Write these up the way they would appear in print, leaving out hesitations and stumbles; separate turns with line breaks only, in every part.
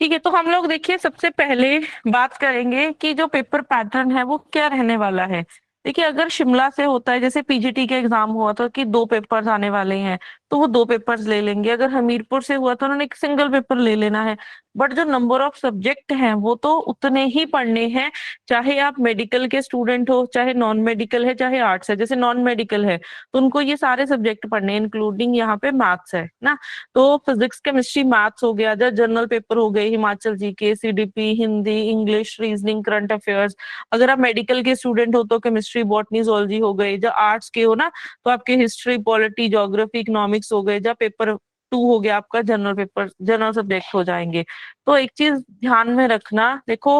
ठीक है, तो हम लोग देखिए सबसे पहले बात करेंगे कि जो पेपर पैटर्न है वो क्या रहने वाला है। देखिए अगर शिमला से होता है, जैसे पीजीटी के एग्जाम हुआ था कि 2 पेपर्स आने वाले हैं, तो वो 2 पेपर्स ले लेंगे। अगर हमीरपुर से हुआ तो उन्होंने एक सिंगल पेपर ले लेना है। बट जो नंबर ऑफ सब्जेक्ट हैं वो तो उतने ही पढ़ने हैं, चाहे आप मेडिकल के स्टूडेंट हो, चाहे नॉन मेडिकल है, चाहे आर्ट्स है। जैसे नॉन मेडिकल है तो उनको ये सारे सब्जेक्ट पढ़ने हैं, इंक्लूडिंग यहाँ पे मैथ्स है ना। तो फिजिक्स केमिस्ट्री मैथ्स हो गया, जो जनरल पेपर हो गए Himachal GK, CDP, Hindi, English, reasoning, current affairs. अगर आप मेडिकल के स्टूडेंट हो तो केमिस्ट्री, बॉटनी, जोलॉजी हो गए। जो आर्ट्स के हो ना तो आपके हिस्ट्री, पॉलिटी, ज्योग्राफी, इकोनॉमिक्स हो गए। जब पेपर 2 हो गया आपका जनरल पेपर, जनरल सब्जेक्ट हो जाएंगे। तो एक चीज ध्यान में रखना, देखो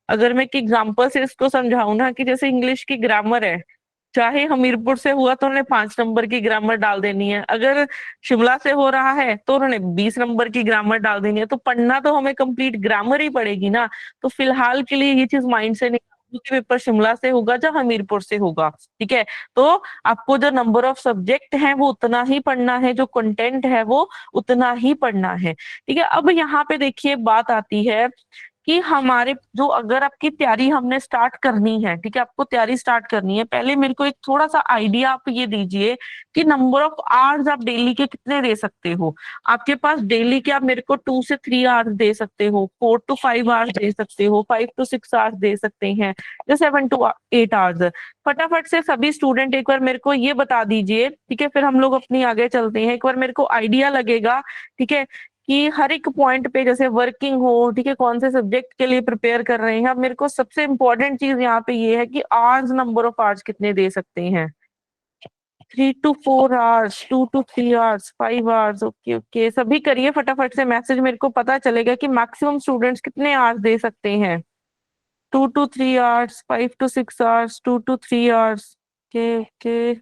अगर मैं एक एग्जांपल से इसको समझाऊं ना, कि जैसे इंग्लिश की ग्रामर है, चाहे हमीरपुर से हुआ तो उन्होंने 5 नंबर की ग्रामर डाल देनी है। अगर शिमला से हो रहा है तो उन्होंने 20 नंबर की ग्रामर डाल देनी है। तो पढ़ना तो हमें कंप्लीट ग्रामर ही पड़ेगी ना। तो फिलहाल के लिए ये चीज माइंड से निकालो कि पेपर शिमला से होगा या हमीरपुर से होगा। ठीक है, तो आपको जो नंबर ऑफ सब्जेक्ट है वो उतना ही पढ़ना है, जो कंटेंट है वो उतना ही पढ़ना है। ठीक है, अब यहाँ पे देखिए बात आती है कि हमारे जो, अगर आपकी तैयारी हमने स्टार्ट करनी है, ठीक है, आपको तैयारी स्टार्ट करनी है, पहले मेरे को एक थोड़ा सा आइडिया आप ये दीजिए कि नंबर ऑफ आवर्स आप डेली के कितने दे सकते हो। आपके पास डेली के आप मेरे को 2 से 3 आवर्स दे सकते हो, 4 to 5 आवर्स दे सकते हो, 5 to 6 आवर्स दे सकते हैं, या 7 to 8 आवर्स। फटाफट से सभी स्टूडेंट एक बार मेरे को ये बता दीजिए, ठीक है, फिर हम लोग अपनी आगे चलते हैं। एक बार मेरे को आइडिया लगेगा, ठीक है, कि हर एक पॉइंट पे जैसे वर्किंग हो, ठीक है, कौन से सब्जेक्ट के लिए प्रिपेयर कर रहे हैं। अब मेरे को सबसे इंपॉर्टेंट चीज यहाँ पे ये है कि आवर्स, नंबर ऑफ आवर्स कितने दे सकते हैं। 3 to 4 hours, 2 to 3 hours, 5 hours. Okay okay, सभी करिए फटाफट से मैसेज, मेरे को पता चलेगा कि मैक्सिमम स्टूडेंट्स कितने आवर्स दे सकते हैं। 2 to 3 hours, 5 to 6 hours, 2 to 3 hours. Okay okay,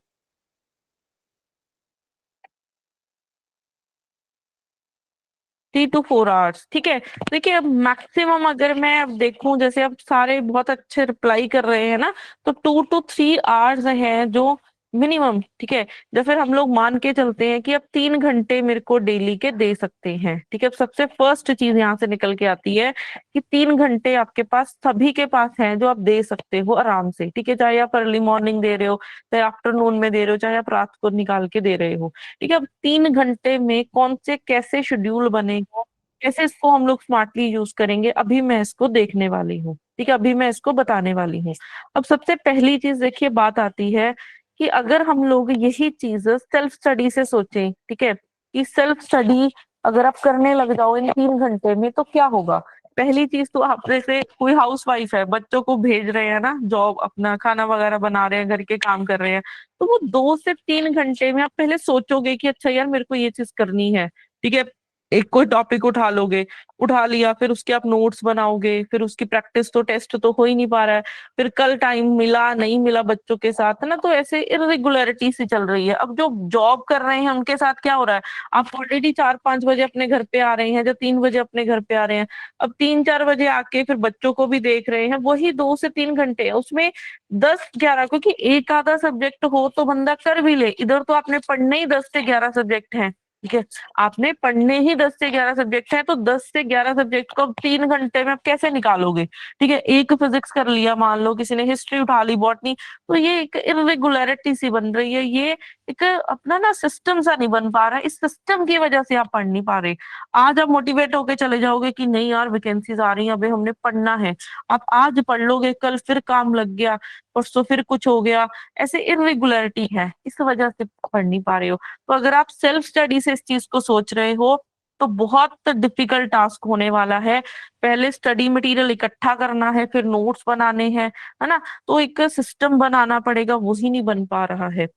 3 to 4 hours, ठीक है। देखिए अब मैक्सिमम अगर मैं अब देखूं, जैसे अब सारे बहुत अच्छे रिप्लाई कर रहे हैं ना, तो 2 to 3 आवर्स है जो मिनिमम। ठीक है, जब फिर हम लोग मान के चलते हैं कि अब 3 घंटे मेरे को डेली के दे सकते हैं। ठीक है, अब सबसे फर्स्ट चीज यहाँ से निकल के आती है कि 3 घंटे आपके पास सभी के पास हैं जो आप दे सकते हो आराम से। ठीक है, चाहे आप अर्ली मॉर्निंग दे रहे हो, चाहे आफ्टरनून में दे रहे हो, चाहे आप रात को निकाल के दे रहे हो। ठीक है, अब 3 घंटे में कौन से कैसे शेड्यूल बनेगा, कैसे इसको हम लोग स्मार्टली यूज करेंगे, अभी मैं इसको देखने वाली हूँ। ठीक है, अभी मैं इसको बताने वाली हूँ। अब सबसे पहली चीज देखिए बात आती है कि अगर हम लोग यही चीज सेल्फ स्टडी से सोचें, ठीक है, कि सेल्फ स्टडी अगर आप करने लग जाओ इन 3 घंटे में तो क्या होगा। पहली चीज तो आप जैसे कोई हाउस वाइफ है, बच्चों को भेज रहे हैं ना जॉब, अपना खाना वगैरह बना रहे हैं, घर के काम कर रहे हैं, तो वो 2 से 3 घंटे में आप पहले सोचोगे कि अच्छा यार मेरे को ये चीज करनी है। ठीक है, एक कोई टॉपिक उठा लोगे, उठा लिया, फिर उसके आप नोट्स बनाओगे, फिर उसकी प्रैक्टिस, तो टेस्ट तो हो ही नहीं पा रहा है, फिर कल टाइम मिला नहीं मिला बच्चों के साथ, है ना। तो ऐसे इरेगुलरिटी सी चल रही है। अब जो जॉब कर रहे हैं उनके साथ क्या हो रहा है, आप ऑलरेडी 4-5 बजे अपने घर पे आ रहे हैं, जो 3 बजे अपने घर पे आ रहे हैं, अब 3-4 बजे आके फिर बच्चों को भी देख रहे हैं, वही 2 से 3 घंटे है उसमें। 10-11, क्योंकि एक आधा सब्जेक्ट हो तो बंदा कर भी ले, इधर तो आपने पढ़ने ही 10 से 11 सब्जेक्ट हैं। ठीक है, आपने पढ़ने ही 10 से 11 सब्जेक्ट है, तो 10 से 11 सब्जेक्ट को अब 3 घंटे में आप कैसे निकालोगे। ठीक है, एक फिजिक्स कर लिया, मान लो किसी ने हिस्ट्री उठा ली, बॉटनी, तो ये एक इरेगुलरिटी सी बन रही है। ये एक अपना ना सिस्टम सा नहीं बन पा रहा है, इस सिस्टम की वजह से आप पढ़ नहीं पा रहे। आज आप मोटिवेट होके चले जाओगे कि नहीं यार वैकेंसीज आ रही है, अभी हमने पढ़ना है। आप आज पढ़ लोगे, कल फिर काम लग गया, परसों फिर कुछ हो गया। ऐसे इरेगुलरिटी है, इस वजह से पढ़ नहीं पा रहे हो। तो अगर आप सेल्फ स्टडी से इस चीज को सोच रहे हो तो बहुत डिफिकल्ट टास्क होने वाला है। पहले स्टडी मटेरियल इकट्ठा करना है, फिर नोट्स बनाने हैं, है ना। तो एक सिस्टम बनाना पड़ेगा, वही नहीं बन पा रहा है।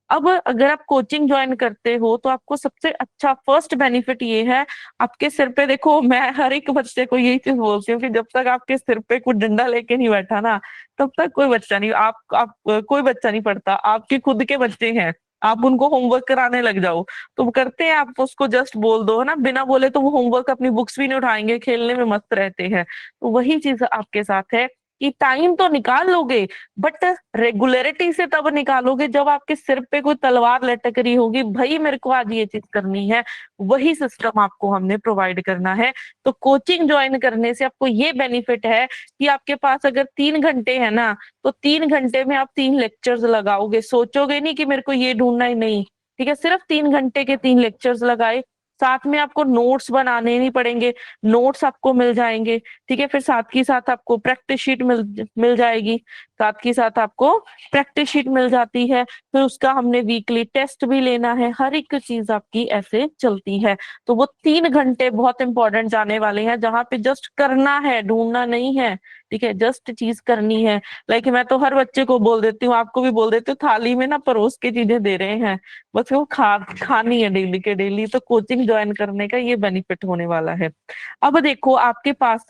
अब अगर आप कोचिंग ज्वाइन करते हो तो आपको सबसे अच्छा फर्स्ट बेनिफिट ये है, आपके सिर पे, देखो मैं हर एक बच्चे को यही चीज बोलती हूँ कि जब तक आपके सिर पे कुछ डंडा लेके नहीं बैठा ना, तब तक कोई बच्चा नहीं, आप कोई बच्चा नहीं पढ़ता। आपके खुद के बच्चे हैं, आप उनको होमवर्क कराने लग जाओ तो वो करते हैं, आप उसको जस्ट बोल दो, है ना, बिना बोले तो वो होमवर्क अपनी बुक्स भी नहीं उठाएंगे, खेलने में मस्त रहते हैं। तो वही चीज आपके साथ है कि टाइम तो निकाल लोगे, बट रेगुलरिटी से तब निकालोगे जब आपके सिर पे कोई तलवार लटक रही होगी, भाई मेरे को आज ये चीज करनी है। वही सिस्टम आपको हमने प्रोवाइड करना है। तो कोचिंग ज्वाइन करने से आपको ये बेनिफिट है कि आपके पास अगर 3 घंटे है ना, तो 3 घंटे में आप 3 लेक्चर्स लगाओगे, सोचोगे नहीं कि मेरे को ये ढूंढना ही नहीं। ठीक है, सिर्फ 3 घंटे के 3 लेक्चर्स लगाए, साथ में आपको नोट्स बनाने नहीं पड़ेंगे, नोट्स आपको मिल जाएंगे। ठीक है, फिर साथ ही साथ आपको प्रैक्टिस शीट मिल मिल जाएगी, साथ ही साथ आपको प्रैक्टिस शीट मिल जाती है, फिर उसका हमने वीकली टेस्ट भी लेना है, हर एक चीज आपकी ऐसे चलती है। तो वो 3 घंटे बहुत इंपॉर्टेंट जाने वाले हैं, जहां पे जस्ट करना है, ढूंढना नहीं है। ठीक है, जस्ट चीज करनी है। लाइक मैं तो हर बच्चे को बोल देती हूँ, आपको भी बोल देती हूँ, थाली में ना परोस के चीजें दे रहे हैं, बस वो खानी है डेली के डेली। तो कोचिंग ज्वाइन करने का ये बेनिफिट होने वाला है। अब देखो आपके पास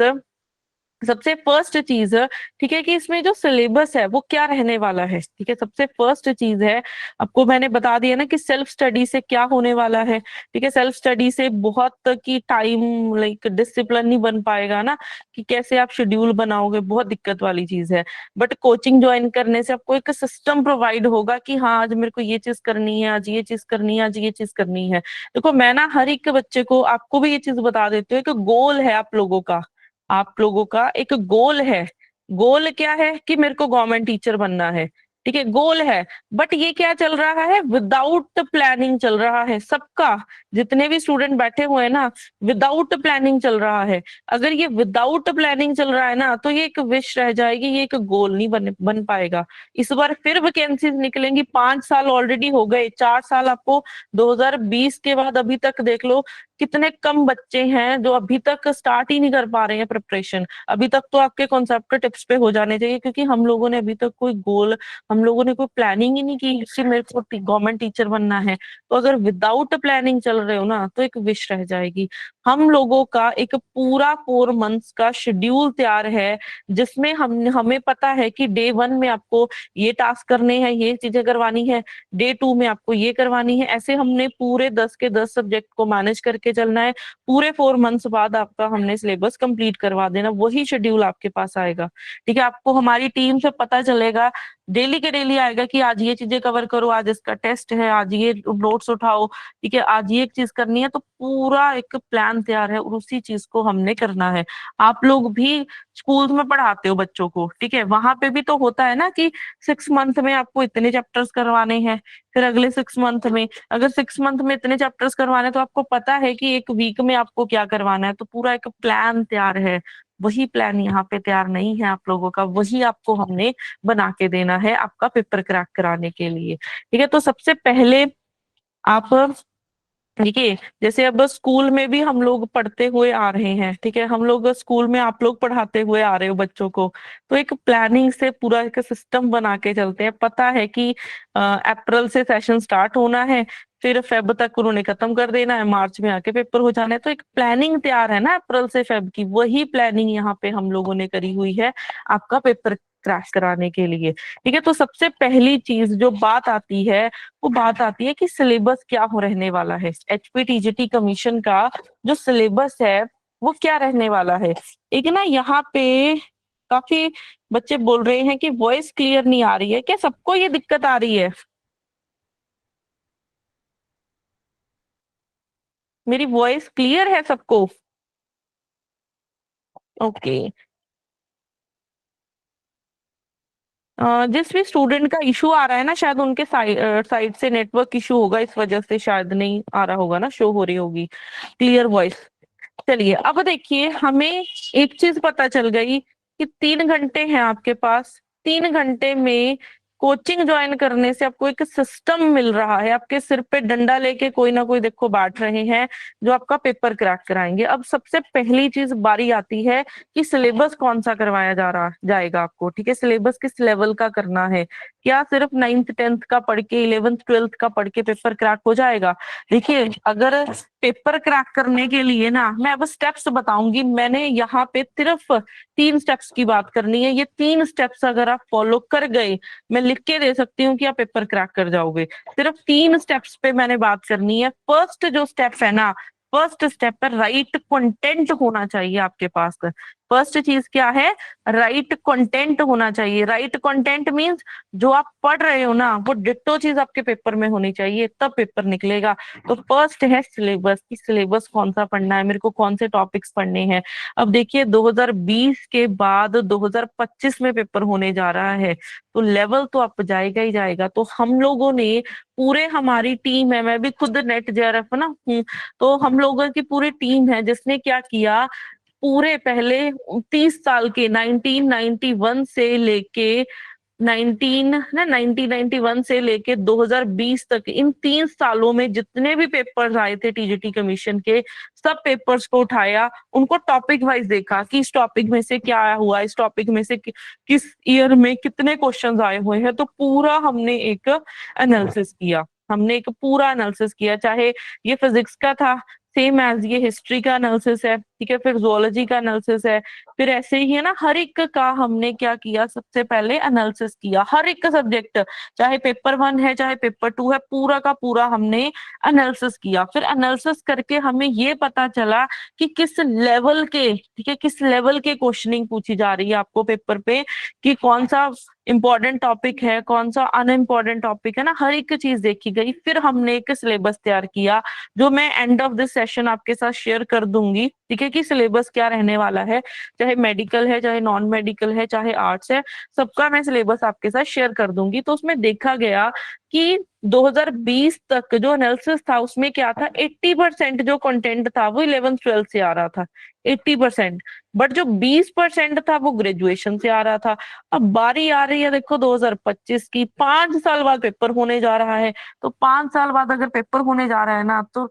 सबसे फर्स्ट चीज, ठीक है, कि इसमें जो सिलेबस है वो क्या रहने वाला है। ठीक है, सबसे फर्स्ट चीज है, आपको मैंने बता दिया ना कि सेल्फ स्टडी से क्या होने वाला है। ठीक है, सेल्फ स्टडी से बहुत की टाइम लाइक डिसिप्लिन नहीं बन पाएगा ना, कि कैसे आप शेड्यूल बनाओगे, बहुत दिक्कत वाली चीज है। बट कोचिंग ज्वाइन करने से आपको एक सिस्टम प्रोवाइड होगा कि हाँ आज मेरे को ये चीज करनी है, आज ये चीज करनी है, आज ये चीज करनी है। देखो मैं ना हर एक बच्चे को, आपको भी ये चीज बता देती हूँ, एक गोल है आप लोगों का, आप लोगों का एक गोल है। गोल क्या है कि मेरे को गवर्नमेंट टीचर बनना है। ठीक है, गोल है। बट ये क्या चल रहा है, विदाउट प्लानिंग चल रहा है सबका, जितने भी स्टूडेंट बैठे हुए हैं ना, विदाउट प्लानिंग चल रहा है। अगर ये विदाउट प्लानिंग चल रहा है ना, तो ये एक विश रह जाएगी, ये एक गोल नहीं बन पाएगा। इस बार फिर वैकेंसीज निकलेंगी, 5 साल ऑलरेडी हो गए, 4 साल आपको 2020 के बाद अभी तक देख लो, कितने कम बच्चे हैं जो अभी तक स्टार्ट ही नहीं कर पा रहे हैं प्रिपरेशन। अभी तक तो आपके कॉन्सेप्ट टिप्स पे हो जाने चाहिए, क्योंकि हम लोगों ने अभी तक कोई गोल, हम लोगों ने कोई प्लानिंग ही नहीं की कि मेरे को गवर्नमेंट टीचर बनना है। तो अगर विदाउट प्लानिंग चल रहे हो ना, तो एक विश रह जाएगी। हम लोगों का एक पूरा 4 मंथ्स का शेड्यूल तैयार है, जिसमें हमें पता है कि डे 1 में आपको ये टास्क करने हैं, ये चीजें करवानी है, डे 2 में आपको ये करवानी है। ऐसे हमने पूरे 10 के 10 सब्जेक्ट को मैनेज करके चलना है। पूरे 4 मंथ्स बाद आपका हमने सिलेबस कंप्लीट करवा देना, वही शेड्यूल आपके पास आएगा। ठीक है, आपको हमारी टीम से पता चलेगा, डेली के डेली आएगा कि आज ये चीजें कवर करो, आज इसका टेस्ट है, आज ये नोट्स उठाओ। ठीक है, आज ये एक चीज करनी है, तो पूरा एक प्लान तैयार है और उसी चीज को हमने करना है। आप लोग भी स्कूल में पढ़ाते हो बच्चों को, ठीक है, वहां पे भी तो होता है ना कि 6 मंथ में आपको इतने चैप्टर्स करवाने हैं, फिर अगले 6 मंथ में, अगर 6 मंथ में इतने चैप्टर्स करवाने हैं, तो आपको पता है कि एक वीक में आपको क्या करवाना है, तो पूरा एक प्लान तैयार है। वही प्लान यहाँ पे तैयार नहीं है आप लोगों का, वही आपको हमने बना के देना है आपका पेपर क्रैक कराने के लिए। ठीक है, तो सबसे पहले आप देखिए, जैसे अब स्कूल में भी हम लोग पढ़ते हुए आ रहे हैं, ठीक है, हम लोग स्कूल में आप लोग पढ़ाते हुए आ रहे हो बच्चों को, तो एक प्लानिंग से पूरा एक सिस्टम बना के चलते हैं। पता है कि अप्रैल से सेशन स्टार्ट होना है, फिर फेब तक उन्होंने खत्म कर देना है, मार्च में आके पेपर हो जाना है। तो एक प्लानिंग तैयार है ना अप्रैल से फेब की, वही प्लानिंग यहाँ पे हम लोगों ने करी हुई है आपका पेपर क्रैश कराने के लिए। ठीक है, तो सबसे पहली चीज जो बात आती है, वो बात आती है कि सिलेबस क्या हो रहने वाला है। एचपीटीजीटी कमीशन का जो सिलेबस है वो क्या रहने वाला है। एक ना यहाँ पे काफी बच्चे बोल रहे हैं कि वॉइस क्लियर नहीं आ रही है, क्या सबको ये दिक्कत आ रही है? मेरी वॉइस क्लियर है सबको? ओके। जिस भी स्टूडेंट का इशू आ रहा है ना, शायद उनके साइड से नेटवर्क इशू होगा, इस वजह से शायद नहीं आ रहा होगा ना, शो हो रही होगी क्लियर वॉइस। चलिए अब देखिए, हमें एक चीज पता चल गई कि 3 घंटे हैं आपके पास। 3 घंटे में कोचिंग ज्वाइन करने से आपको एक सिस्टम मिल रहा है, आपके सिर पे डंडा लेके कोई ना कोई देखो बैठ रहे हैं जो आपका पेपर क्रैक कराएंगे। अब सबसे पहली चीज बारी आती है कि सिलेबस कौन सा करवाया जा रहा जाएगा आपको। ठीक है, सिलेबस किस लेवल का करना है, क्या सिर्फ 9th 10th का पढ़ के, 11th 12th का पढ़ के पेपर क्रैक हो जाएगा? देखिए, अगर पेपर क्रैक करने के लिए ना, मैं अब स्टेप्स बताऊंगी, मैंने यहाँ पे सिर्फ 3 स्टेप्स की बात करनी है। ये 3 स्टेप्स अगर आप फॉलो कर गए, मैं लिख के दे सकती हूँ कि आप पेपर क्रैक कर जाओगे। सिर्फ 3 स्टेप्स पे मैंने बात करनी है। फर्स्ट जो स्टेप है ना, फर्स्ट स्टेप पर राइट कंटेंट होना चाहिए आपके पास। फर्स्ट चीज क्या है, राइट कंटेंट होना चाहिए। राइट कंटेंट मींस जो आप पढ़ रहे हो ना वो डिट्टो चीज आपके पेपर में होनी चाहिए, तब पेपर निकलेगा। तो फर्स्ट है सिलेबस, कि सिलेबस कौन सा पढ़ना है, मेरे को कौन से टॉपिक्स पढ़ने हैं। अब देखिए 2020 के बाद 2025 में पेपर होने जा रहा है, तो लेवल तो अप जाएगा ही जाएगा। तो हम लोगों ने पूरे, हमारी टीम है, मैं भी खुद नेट जेआरएफ ना हूँ, तो हम लोगों की पूरी टीम है जिसने क्या किया, पूरे पहले 30 साल के 1991 से लेके 1991 से लेके 2020 तक, इन 3 सालों में जितने भी पेपर्स आए थे टीजीटी कमीशन के, सब पेपर्स को उठाया, उनको टॉपिक वाइज देखा कि इस टॉपिक में से क्या आया हुआ, इस टॉपिक में से किस ईयर में कितने क्वेश्चंस आए हुए हैं। तो पूरा हमने एक एनालिसिस किया, हमने एक पूरा एनालिसिस किया, चाहे ये फिजिक्स का था, सेम एज ये हिस्ट्री का एनालिसिस है, ठीक है, फिर जोलॉजी का एनालिसिस है, फिर ऐसे ही है ना, हर एक का हमने क्या किया, सबसे पहले एनालिसिस किया, हर एक का सब्जेक्ट, चाहे पेपर 1 है चाहे पेपर 2 है, पूरा का पूरा हमने एनालिसिस किया। फिर एनालिसिस करके हमें ये पता चला कि किस लेवल के, ठीक है, किस लेवल के क्वेश्चनिंग पूछी जा रही है आपको पेपर पे, कि कौन सा इंपॉर्टेंट टॉपिक है, कौन सा अनइम्पॉर्टेंट टॉपिक है ना, हर एक चीज देखी गई। फिर हमने एक सिलेबस तैयार किया, जो मैं एंड ऑफ दिस सेशन आपके साथ शेयर कर दूंगी, ठीक है, कि सिलेबस क्या रहने वाला है, चाहे मेडिकल है, चाहे नॉन मेडिकल है, चाहे आर्ट्स है, सबका मैं सिलेबस आपके साथ शेयर कर दूंगी। तो उसमें देखा गया कि 2020 तक जो एनालिसिस था उसमें क्या था, 80% जो कंटेंट था वो 11th-12th से आ रहा था, 80%। बट जो 20% था वो ग्रेजुएशन से आ रहा था। अब बारी आ रही है देखो 2025 की, 5 साल बाद पेपर होने जा रहा है। तो 5 साल बाद अगर पेपर होने जा रहा है ना, तो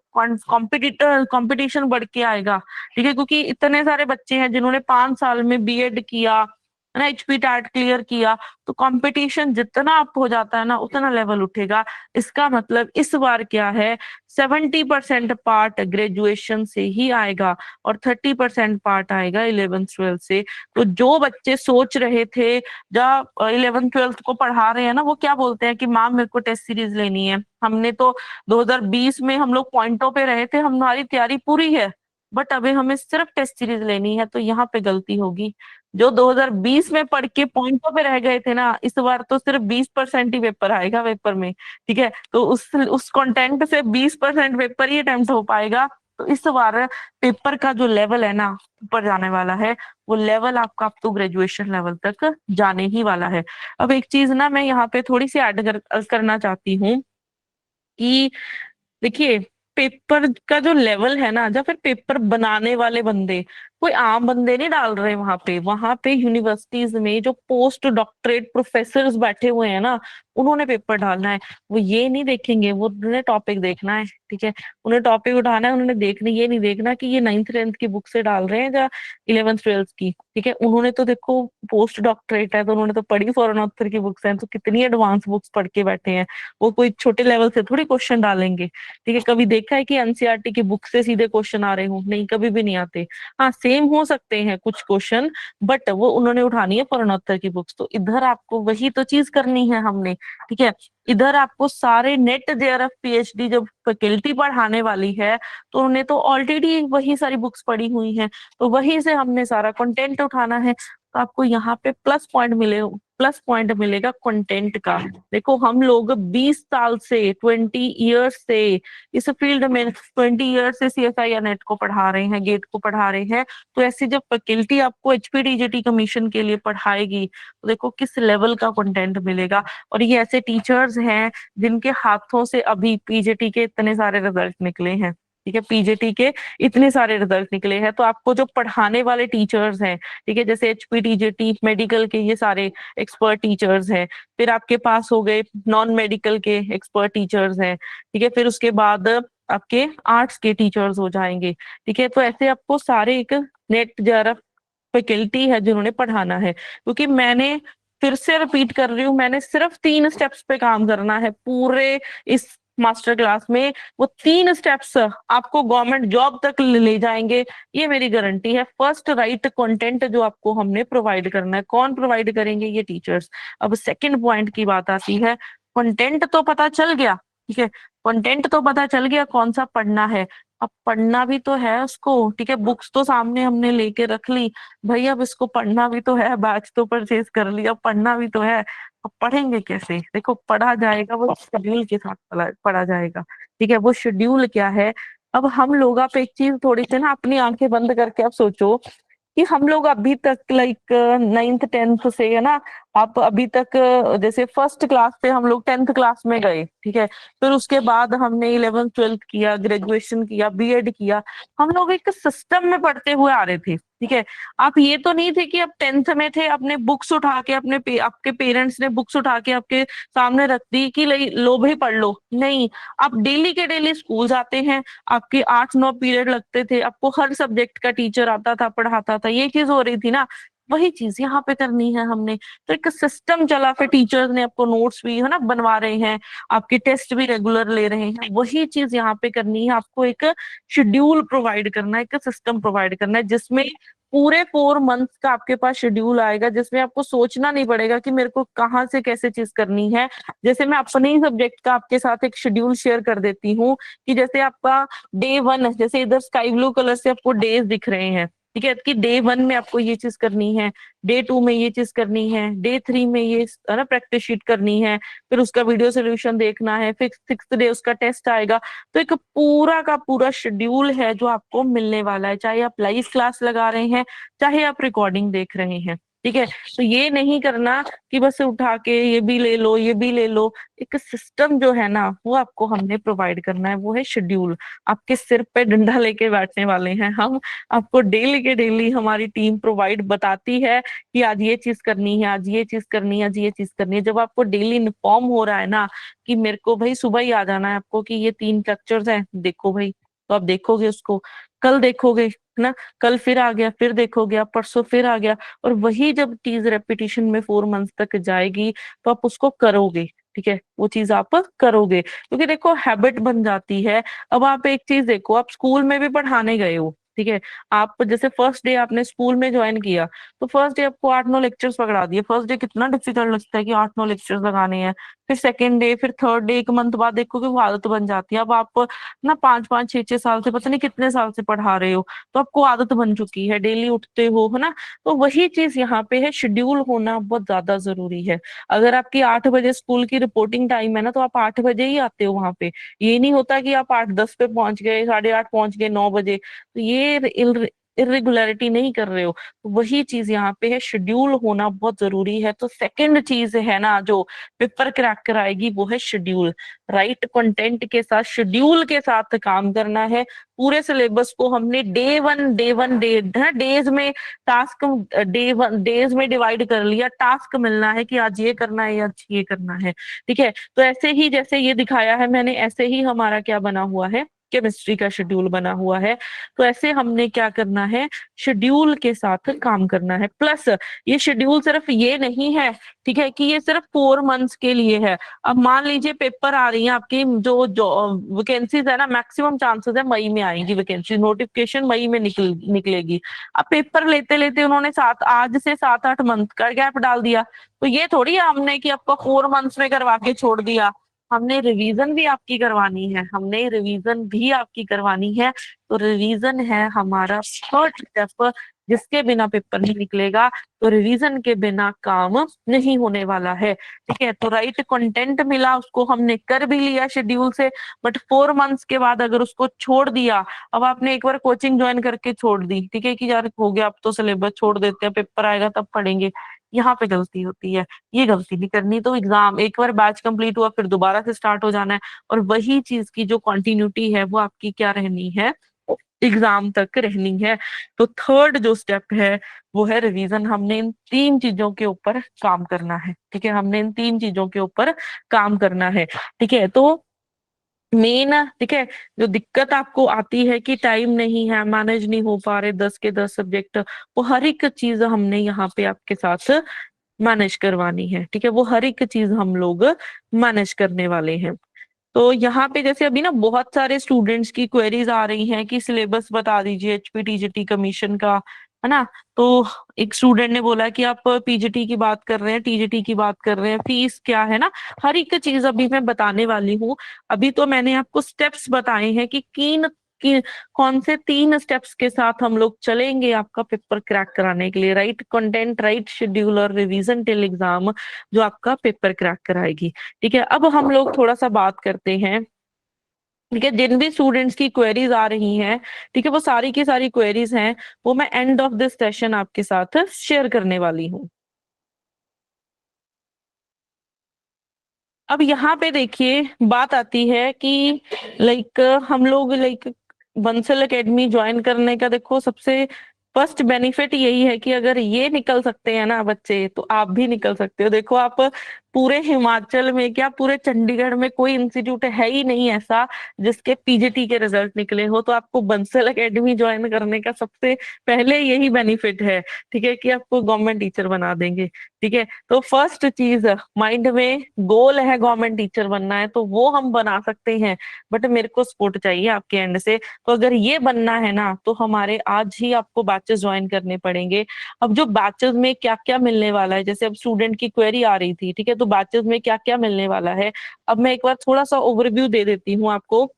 कंपटीशन बढ़ के आएगा, ठीक है, क्योंकि इतने सारे बच्चे हैं जिन्होंने 5 साल में बीएड किया है ना, एचपी टाट क्लियर किया, तो कंपटीशन जितना अप हो जाता है ना उतना लेवल उठेगा। इसका मतलब इस बार क्या है, 70% पार्ट ग्रेजुएशन से ही आएगा और 30% पार्ट आएगा 11th-12th से। तो जो बच्चे सोच रहे थे, जब 11th-12th को पढ़ा रहे हैं ना, वो क्या बोलते हैं कि मैम मेरे को टेस्ट सीरीज लेनी है, हमने तो 2020 में हम लोग पॉइंटों पे रहे थे, हमारी तैयारी पूरी है, बट अभी हमें सिर्फ टेस्ट सीरीज लेनी है। तो यहाँ पे गलती होगी, जो 2020 में पढ़ के पॉइंटों पे रह गए थे ना, इस बार तो सिर्फ 20% ही पेपर आएगा पेपर में, ठीक है, तो उस कंटेंट से 20% पेपर ही अटेम्प्ट हो पाएगा। तो इस बार पेपर का जो लेवल है ना ऊपर जाने वाला है, वो लेवल आपका अप टू ग्रेजुएशन लेवल तक जाने ही वाला है। अब एक चीज ना मैं यहाँ पे थोड़ी सी करना चाहती हूँ कि देखिए, पेपर का जो लेवल है ना, या फिर पेपर बनाने वाले बंदे कोई आम बंदे नहीं डाल रहे वहां पे यूनिवर्सिटीज में जो पोस्ट डॉक्टरेट प्रोफेसर बैठे हुए हैं ना, उन्होंने पेपर डालना है। वो ये नहीं देखेंगे, वो उन्हें टॉपिक देखना है, ठीक है, उन्हें टॉपिक उठाना है, उन्होंने देखना, ये नहीं देखना कि ये 9th-10th की बुक से डाल रहे हैं या 11th-12th की, ठीक है, उन्होंने तो देखो पोस्ट डॉक्टरेट है तो उन्होंने तो पढ़ी, फॉरेन ऑथर की बुक्स हैं, तो कितनी एडवांस बुक्स पढ़ के बैठे हैं, वो कोई छोटे लेवल से थोड़ी क्वेश्चन डालेंगे, ठीक है। कभी देखा है कि एनसीईआरटी की बुक से सीधे क्वेश्चन आ रहे हो? नहीं, कभी भी नहीं आते। हाँ, सेम हो सकते हैं कुछ क्वेश्चन, बट वो उन्होंने उठानी है पुरानोत्तर की बुक्स। तो इधर आपको वही तो चीज करनी है हमने, ठीक है। इधर आपको सारे नेट जेआरएफ पीएचडी जब फैकल्टी पढ़ाने वाली है, तो उन्होंने तो ऑलरेडी वही सारी बुक्स पढ़ी हुई हैं, तो वहीं से हमने सारा कंटेंट उठाना है। तो आपको यहाँ पे प्लस पॉइंट मिलेगा कंटेंट का। देखो हम लोग 20 साल से, 20 ईयर्स से इस फील्ड में, 20 ईयर्स से सीएसआई या नेट को पढ़ा रहे हैं, गेट को पढ़ा रहे हैं। तो ऐसी जब फैकल्टी आपको एचपीटीजीटी कमीशन के लिए पढ़ाएगी, तो देखो किस लेवल का कंटेंट मिलेगा। और ये ऐसे टीचर्स हैं जिनके हाथों से अभी पीजीटी के इतने सारे रिजल्ट निकले हैं, ठीक है, पीजीटी के इतने सारे रिजल्ट निकले हैं। तो आपको जो पढ़ाने वाले टीचर्स हैं, ठीक है, जैसे एचपीटीजीटी मेडिकल के ये सारे एक्सपर्ट टीचर्स हैं, फिर आपके पास हो गए नॉन मेडिकल के एक्सपर्ट टीचर्स हैं, ठीक है, फिर उसके बाद आपके आर्ट्स के टीचर्स हो जाएंगे, ठीक है। तो ऐसे आपको सारे एक नेट जरा फैकल्टी है जिन्होंने पढ़ाना है, क्योंकि मैंने फिर से रिपीट कर रही हूँ, मैंने सिर्फ 3 स्टेप्स पे काम करना है पूरे इस मास्टर क्लास में। वो 3 स्टेप्स आपको गवर्नमेंट जॉब तक ले जाएंगे, ये मेरी गारंटी है। फर्स्ट, राइट कंटेंट जो आपको हमने प्रोवाइड करना है। कौन प्रोवाइड करेंगे? ये टीचर्स। अब सेकंड पॉइंट की बात आती है, कंटेंट तो पता चल गया, ठीक है, कंटेंट तो पता चल गया कौन सा पढ़ना है, अब पढ़ना भी तो है उसको, ठीक है, बुक्स तो सामने हमने लेके रख ली भाई, अब इसको पढ़ना भी तो है, बैच तो परचेज कर लिया, पढ़ना भी तो है। अब पढ़ेंगे कैसे? देखो पढ़ा जाएगा वो शेड्यूल के साथ पढ़ा जाएगा, ठीक है। वो शेड्यूल क्या है? अब हम लोग, आप एक चीज थोड़ी सी ना अपनी आंखें बंद करके आप सोचो कि हम लोग अभी तक लाइक 9th 10th से है ना, आप अभी तक जैसे फर्स्ट क्लास से हम लोग 10th क्लास में गए, ठीक है, फिर उसके बाद हमने 11th 12th किया, ग्रेजुएशन किया, बीएड किया, हम लोग एक सिस्टम में पढ़ते हुए आ रहे थे, ठीक है। आप ये तो नहीं थे कि आप 10th में थे, अपने बुक्स उठा के आपके पेरेंट्स ने बुक्स उठा के आपके सामने रख दी कि लो भाई पढ़ लो, नहीं। आप डेली के डेली स्कूल जाते हैं, आपके 8 9 पीरियड लगते थे, आपको हर सब्जेक्ट का टीचर आता था, पढ़ाता था, ये चीज हो रही थी ना, वही चीज यहाँ पे करनी है हमने। तो एक सिस्टम चला, फिर टीचर्स ने आपको नोट्स भी है ना बनवा रहे हैं, आपके टेस्ट भी रेगुलर ले रहे हैं, वही चीज यहाँ पे करनी है आपको। एक शेड्यूल प्रोवाइड करना है, एक सिस्टम प्रोवाइड करना है, जिसमें पूरे 4 मंथ्स का आपके पास शेड्यूल आएगा, जिसमें आपको सोचना नहीं पड़ेगा कि मेरे को कहाँ से कैसे चीज करनी है। जैसे मैं अपने ही सब्जेक्ट का आपके साथ एक शेड्यूल शेयर कर देती हूँ कि जैसे आपका डे 1, जैसे इधर स्काई ब्लू कलर से आपको डेज दिख रहे हैं, ठीक है, कि डे 1 में आपको ये चीज करनी है, डे 2 में ये चीज करनी है, डे 3 में ये है ना प्रैक्टिस शीट करनी है, फिर उसका वीडियो सोल्यूशन देखना है, फिर 6th डे उसका टेस्ट आएगा। तो एक पूरा का पूरा शेड्यूल है जो आपको मिलने वाला है, चाहे आप लाइव क्लास लगा रहे हैं, चाहे आप रिकॉर्डिंग देख रहे हैं, ठीक है। तो ये नहीं करना कि बस उठा के ये भी ले लो ये भी ले लो, एक सिस्टम जो है ना वो आपको हमने प्रोवाइड करना है, वो है शेड्यूल। आपके सिर पे डंडा लेके बैठने वाले हैं हम, आपको डेली के डेली हमारी टीम प्रोवाइड बताती है कि आज ये चीज करनी है, आज ये चीज करनी है, आज ये चीज करनी है। जब आपको डेली इन्फॉर्म हो रहा है ना कि मेरे को भाई सुबह ही आ जाना है आपको कि ये 3 लेक्चर्स हैं, देखो भाई, तो आप देखोगे उसको, कल देखोगे है ना, कल फिर आ गया, फिर देखोगे आप, परसों फिर आ गया, और वही जब चीज रेपिटेशन में 4 मंथ्स तक जाएगी तो आप उसको करोगे, ठीक है, वो चीज आप करोगे, क्योंकि देखो हैबिट बन जाती है। अब आप एक चीज देखो, आप स्कूल में भी पढ़ाने गए हो, ठीक है, आप जैसे फर्स्ट डे आपने स्कूल में ज्वाइन किया, तो फर्स्ट डे आपको 8 9 लेक्चर्स पकड़ा दिए, फर्स्ट डे कितना डिफिकल्ट लगता है कि 8 9 लेक्चर्स लगाने हैं, फिर सेकेंड डे, फिर थर्ड डे, 1 मंथ बाद देखोगे वो आदत बन जाती है। अब आप ना 5 5 6 6 साल से, पता नहीं कितने साल से पढ़ा रहे हो, तो आपको आदत बन चुकी है, डेली उठते हो, है ना। तो वही चीज यहाँ पे है, शेड्यूल होना बहुत ज्यादा जरूरी है। अगर आपकी 8 बजे स्कूल की रिपोर्टिंग टाइम है ना, तो आप 8 बजे ही आते हो वहां पे, ये नहीं होता कि आप 8 10 पे पहुंच गए, 8:30 पहुंच गए, 9 बजे, तो ये इरेगुलरिटी नहीं कर रहे हो। तो वही चीज यहाँ पे है, शेड्यूल होना बहुत जरूरी है। तो सेकंड चीज है ना जो पेपर क्रैक कराएगी, वो है शेड्यूल। राइट कंटेंट के साथ, शेड्यूल के साथ काम करना है। पूरे सिलेबस को हमने डे 1 डेज में, टास्क डे 1 डेज में डिवाइड कर लिया, टास्क मिलना है कि आज ये करना है, आज ये करना है, ठीक है। तो ऐसे ही जैसे ये दिखाया है मैंने, ऐसे ही हमारा क्या बना हुआ है, केमिस्ट्री का शेड्यूल बना हुआ है। तो ऐसे हमने क्या करना है, शेड्यूल के साथ काम करना है। प्लस ये शेड्यूल सिर्फ ये नहीं है, ठीक है, कि ये सिर्फ 4 मंथ्स के लिए है। अब मान लीजिए पेपर आ रही है आपकी, जो जो वैकेंसीज है ना, मैक्सिमम चांसेस है मई में आएंगी वैकेंसी, नोटिफिकेशन मई में निकलेगी। अब पेपर लेते लेते उन्होंने आज से 7 8 मंथ का गैप डाल दिया, तो ये थोड़ी है हमने कि आपको 4 मंथ्स में करवा के छोड़ दिया। हमने रिवीजन भी आपकी करवानी है, हमने रिवीजन भी आपकी करवानी है। तो रिवीजन है हमारा थर्ड स्टेप, जिसके बिना पेपर नहीं निकलेगा। तो रिवीजन के बिना काम नहीं होने वाला है, ठीक है। तो राइट कंटेंट मिला, उसको हमने कर भी लिया शेड्यूल से, बट 4 मंथ्स के बाद अगर उसको छोड़ दिया, अब आपने एक बार कोचिंग ज्वाइन करके छोड़ दी, ठीक है, कि यार हो गया अब तो सिलेबस छोड़ देते हैं, पेपर आएगा तब पढ़ेंगे, यहाँ पे गलती होती है। ये गलती नहीं करनी। तो एग्जाम एक बार बैच कंप्लीट हुआ, फिर दोबारा से स्टार्ट हो जाना है, और वही चीज की जो कंटिन्यूटी है वो आपकी क्या रहनी है, एग्जाम तक रहनी है। तो थर्ड जो स्टेप है वो है रिवीजन। हमने इन 3 चीजों के ऊपर काम करना है, ठीक है, हमने इन 3 चीजों के ऊपर काम करना है, ठीक है। तो मेन, ठीक है, जो दिक्कत आपको आती है कि टाइम नहीं है, मैनेज नहीं हो पा रहे 10 के 10 सब्जेक्ट, वो हर एक चीज हमने यहाँ पे आपके साथ मैनेज करवानी है, ठीक है, वो हर एक चीज हम लोग मैनेज करने वाले हैं। तो यहाँ पे जैसे अभी ना बहुत सारे स्टूडेंट्स की क्वेरीज आ रही हैं कि सिलेबस बता दीजिए एचपीटीजीटी कमीशन का, है ना। तो एक स्टूडेंट ने बोला कि आप पीजीटी की बात कर रहे हैं, टीजीटी की बात कर रहे हैं, फीस क्या है ना, हर एक चीज अभी मैं बताने वाली हूँ। अभी तो मैंने आपको स्टेप्स बताए हैं कि कि कौन से 3 स्टेप्स के साथ हम लोग चलेंगे आपका पेपर क्रैक कराने के लिए, राइट कंटेंट, राइट शेड्यूल और रिवीजन टिल एग्जाम, जो आपका पेपर क्रैक कराएगी। ठीक है, अब हम लोग थोड़ा सा बात करते हैं। ठीक है, जिन भी स्टूडेंट्स की क्वेरीज आ रही हैं, ठीक है, वो सारी की सारी क्वेरीज हैं, वो मैं एंड ऑफ दिस सेशन आपके साथ शेयर करने वाली हूँ। अब यहाँ पे देखिए बात आती है कि लाइक हम लोग लाइक बंसल एकेडमी ज्वाइन करने का, देखो सबसे फर्स्ट बेनिफिट यही है कि अगर ये निकल सकते हैं ना बच्चे, तो आप भी निकल सकते हो। देखो आप पूरे हिमाचल में क्या पूरे चंडीगढ़ में कोई इंस्टीट्यूट है ही नहीं ऐसा जिसके पीजीटी के रिजल्ट निकले हो, तो आपको बंसल एकेडमी ज्वाइन करने का सबसे पहले यही बेनिफिट है। ठीक है, कि आपको गवर्नमेंट टीचर बना देंगे। ठीक है, तो फर्स्ट चीज माइंड में गोल है गवर्नमेंट टीचर बनना है, तो वो हम बना सकते हैं, बट मेरे को सपोर्ट चाहिए आपके एंड से। तो अगर ये बनना है ना, तो हमारे आज ही आपको बैचेस ज्वाइन करने पड़ेंगे। अब जो बैचेस में क्या क्या मिलने वाला है, जैसे अब स्टूडेंट की क्वेरी आ रही थी, ठीक है, तो बैचेस में क्या क्या मिलने वाला है, अब मैं एक बार थोड़ा सा ओवरव्यू दे देती हूँ आपको।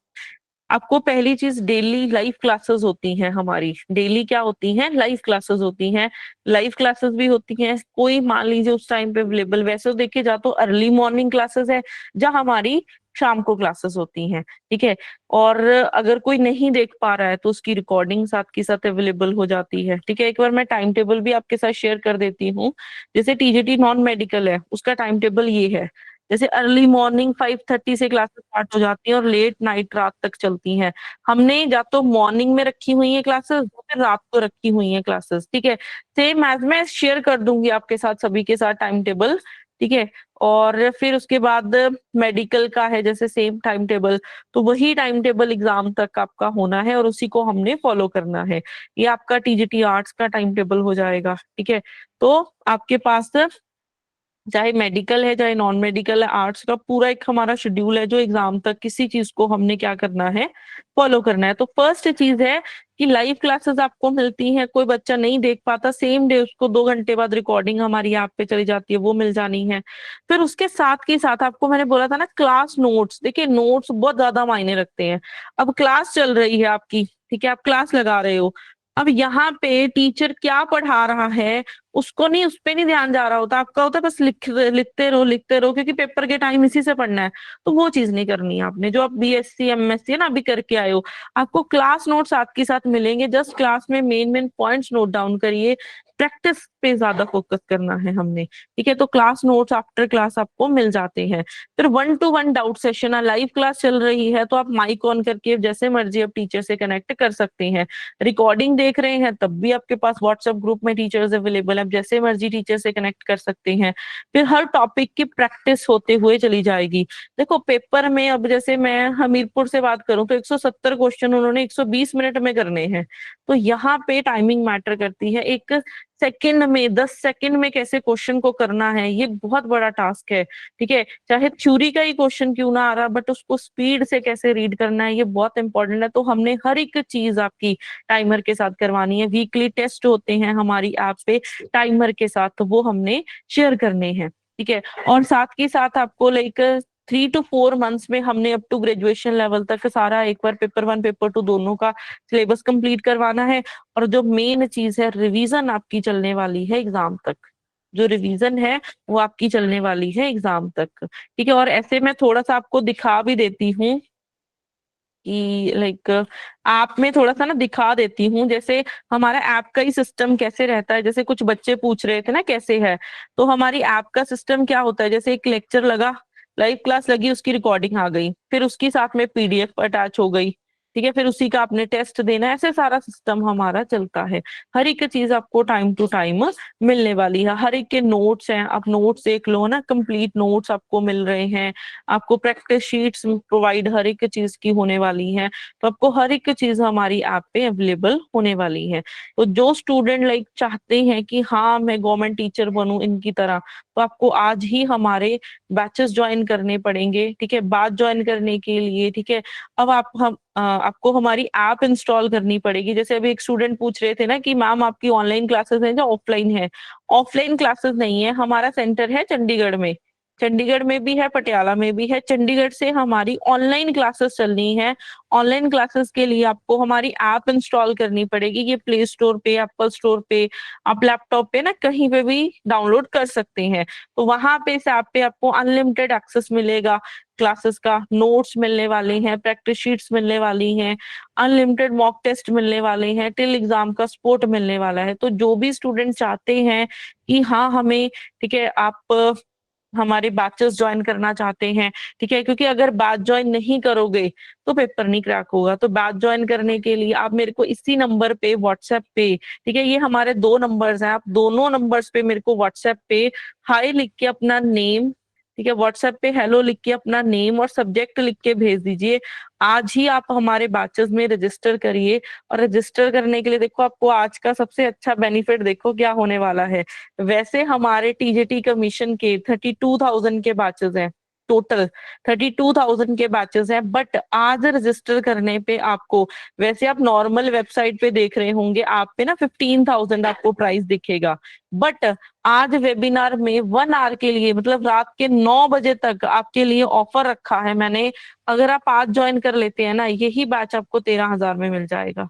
आपको पहली चीज, डेली लाइव क्लासेस होती हैं हमारी। डेली क्या होती हैं? लाइव क्लासेस होती हैं। लाइव क्लासेस भी होती हैं, कोई मान लीजिए उस टाइम पे अवेलेबल, वैसे तो देखिए जा तो अर्ली मॉर्निंग क्लासेस है, जहां हमारी शाम को क्लासेस होती हैं। ठीक है, और अगर कोई नहीं देख पा रहा है तो उसकी रिकॉर्डिंग साथ के साथ अवेलेबल हो जाती है। ठीक है, एक बार मैं टाइम टेबल भी आपके साथ शेयर कर देती हूँ। जैसे टीजीटी नॉन मेडिकल है, उसका टाइम टेबल ये है। जैसे अर्ली मॉर्निंग 5:30 से क्लासेस स्टार्ट हो जाती हैं और लेट नाइट रात तक चलती हैं। हमने या तो मॉर्निंग में रखी हुई है क्लासेस, या फिर रात को रखी हुई है क्लासेस। ठीक है, सेम एज मैं शेयर कर दूंगी आपके साथ सभी के साथ टाइम टेबल। ठीक है, और फिर उसके बाद मेडिकल का है जैसे सेम टाइम टेबल, तो वही टाइम टेबल एग्जाम तक आपका होना है और उसी को हमने फॉलो करना है। ये आपका टीजीटी आर्ट्स का टाइम टेबल हो जाएगा। ठीक है, तो आपके पास चाहे मेडिकल है चाहे नॉन मेडिकल है, आर्ट्स का पूरा एक हमारा शेड्यूल है जो एग्जाम तक किसी चीज को हमने क्या करना है, फॉलो करना है। तो फर्स्ट चीज है कि लाइव क्लासेस आपको मिलती हैं, कोई बच्चा नहीं देख पाता सेम डे, उसको 2 घंटे बाद रिकॉर्डिंग हमारी ऐप पे चली जाती है, वो मिल जानी है। फिर उसके साथ के साथ आपको मैंने बोला था ना, क्लास नोट्स। देखिए नोट्स बहुत ज्यादा मायने रखते हैं। अब क्लास चल रही है आपकी, ठीक है, आप क्लास लगा रहे हो, अब यहाँ पे टीचर क्या पढ़ा रहा है उसको नहीं, उस पे नहीं ध्यान जा रहा होता, आपका होता है बस लिखते रहो लिखते रहो, क्योंकि पेपर के टाइम इसी से पढ़ना है। तो वो चीज नहीं करनी है आपने, जो आप बीएससी एमएससी है ना अभी करके आए हो, आपको क्लास नोट साथ के साथ मिलेंगे। जस्ट क्लास में main main points note down करिए, प्रैक्टिस पे ज्यादा फोकस करना है हमने। ठीक है, तो क्लास नोट्स आफ्टर क्लास आपको मिल जाते हैं। फिर 1-to-1 doubt session, live class चल रही है तो आप माइक ऑन करके जैसे मर्जी आप टीचर से कनेक्ट कर सकते हैं। रिकॉर्डिंग देख रहे हैं तब भी आपके पास व्हाट्सएप ग्रुप में टीचर्स अवेलेबल है, आप जैसे मर्जी टीचर से कनेक्ट कर सकते हैं। फिर हर टॉपिक की प्रैक्टिस होते हुए चली जाएगी। देखो पेपर में अब जैसे मैं हमीरपुर से बात करूं तो 170 क्वेश्चन उन्होंने 120 मिनट में करने हैं। तो यहाँ पे टाइमिंग मैटर करती है। एक सेकंड में 10 सेकंड में कैसे क्वेश्चन को करना है, ये बहुत बड़ा टास्क है। ठीक है, चाहे थ्योरी का ही क्वेश्चन क्यों ना आ रहा, बट उसको स्पीड से कैसे रीड करना है, ये बहुत इंपॉर्टेंट है। तो हमने हर एक चीज आपकी टाइमर के साथ करवानी है। वीकली टेस्ट होते हैं हमारी ऐप पे टाइमर के साथ, तो वो हमने शेयर करने हैं। ठीक है, और साथ के साथ आपको लाइक 3 to 4 मंथ्स में हमने अप टू ग्रेजुएशन लेवल तक सारा एक बार पेपर 1 पेपर 2 दोनों का सिलेबस कंप्लीट करवाना है। और जो मेन चीज है, रिवीजन आपकी चलने वाली है एग्जाम तक। जो रिवीजन है वो आपकी चलने वाली है एग्जाम तक। ठीक है, और ऐसे मैं थोड़ा सा आपको दिखा भी देती हूँ कि लाइक ऐप में थोड़ा सा ना दिखा देती हूँ, जैसे हमारा ऐप का ही सिस्टम कैसे रहता है। जैसे कुछ बच्चे पूछ रहे थे ना कैसे है, तो हमारी ऐप का सिस्टम क्या होता है, जैसे एक लेक्चर लगा, लाइव क्लास लगी, उसकी रिकॉर्डिंग आ गई, फिर उसकी साथ में पीडीएफ अटैच हो गई। ठीक है, फिर उसी का आपने टेस्ट देना है, ऐसे सारा सिस्टम हमारा चलता है। हर एक चीज आपको टाइम टू टाइम मिलने वाली है। हर एक के नोट्स हैं, आप नोट्स देख लो ना, कंप्लीट नोट्स आपको मिल रहे हैं। आपको प्रैक्टिस शीट्स प्रोवाइड हर एक चीज की होने वाली है। तो आपको हर एक चीज हमारी ऐप पे अवेलेबल होने वाली है। तो जो स्टूडेंट लाइक चाहते हैं कि हाँ मैं गवर्नमेंट टीचर बनूं इनकी तरह, तो आपको आज ही हमारे बैचेस ज्वाइन करने पड़ेंगे। ठीक है, बात ज्वाइन करने के लिए, ठीक है, अब आप हम आपको हमारी ऐप इंस्टॉल करनी पड़ेगी। जैसे अभी एक स्टूडेंट पूछ रहे थे ना कि मैम आपकी ऑनलाइन क्लासेस हैं या ऑफलाइन है। ऑफलाइन क्लासेस नहीं है, हमारा सेंटर है चंडीगढ़ में। चंडीगढ़ में भी है, पटियाला में भी है। चंडीगढ़ से हमारी ऑनलाइन क्लासेस चलनी है। ऑनलाइन क्लासेस के लिए आपको हमारी ऐप इंस्टॉल करनी पड़ेगी। ये प्ले स्टोर पे, एप्पल स्टोर पे, आप लैपटॉप पे ना कहीं पे भी डाउनलोड कर सकते हैं। तो वहां पे इस ऐप पे आपको अनलिमिटेड एक्सेस मिलेगा। क्लासेस का नोट्स मिलने वाले हैं, प्रैक्टिस शीट्स मिलने वाली हैं, अनलिमिटेड मॉक टेस्ट मिलने वाले हैं, टिल एग्जाम का सपोर्ट मिलने वाला है। तो जो भी स्टूडेंट चाहते हैं कि हाँ हमें, ठीक है, आप हमारे बैचेस ज्वाइन करना चाहते हैं, ठीक है, क्योंकि अगर बैच ज्वाइन नहीं करोगे तो पेपर नहीं क्रैक होगा। तो बैच ज्वाइन करने के लिए आप मेरे को इसी नंबर पे व्हाट्सएप पे, ठीक है, ये हमारे 2 नंबर्स हैं, आप दोनों नंबर्स पे मेरे को व्हाट्सएप पे हाय लिख के अपना नेम, ठीक है, व्हाट्सएप पे हेलो लिख के अपना नेम और सब्जेक्ट लिख के भेज दीजिए। आज ही आप हमारे बैचेस में रजिस्टर करिए। और रजिस्टर करने के लिए देखो, आपको आज का सबसे अच्छा बेनिफिट देखो क्या होने वाला है। वैसे हमारे टीजीटी कमीशन के 32,000 के बैचेस हैं टोटल, 32,000 के बैचेस हैं, बट आज रजिस्टर करने पे आपको, वैसे आप नॉर्मल वेबसाइट पे देख रहे होंगे आप पे ना 15,000 आपको प्राइस दिखेगा, बट आज वेबिनार में 1 आवर के लिए, मतलब रात के 9 बजे तक आपके लिए ऑफर रखा है मैंने। अगर आप आज ज्वाइन कर लेते हैं ना, यही बैच आपको 13,000 में मिल जाएगा।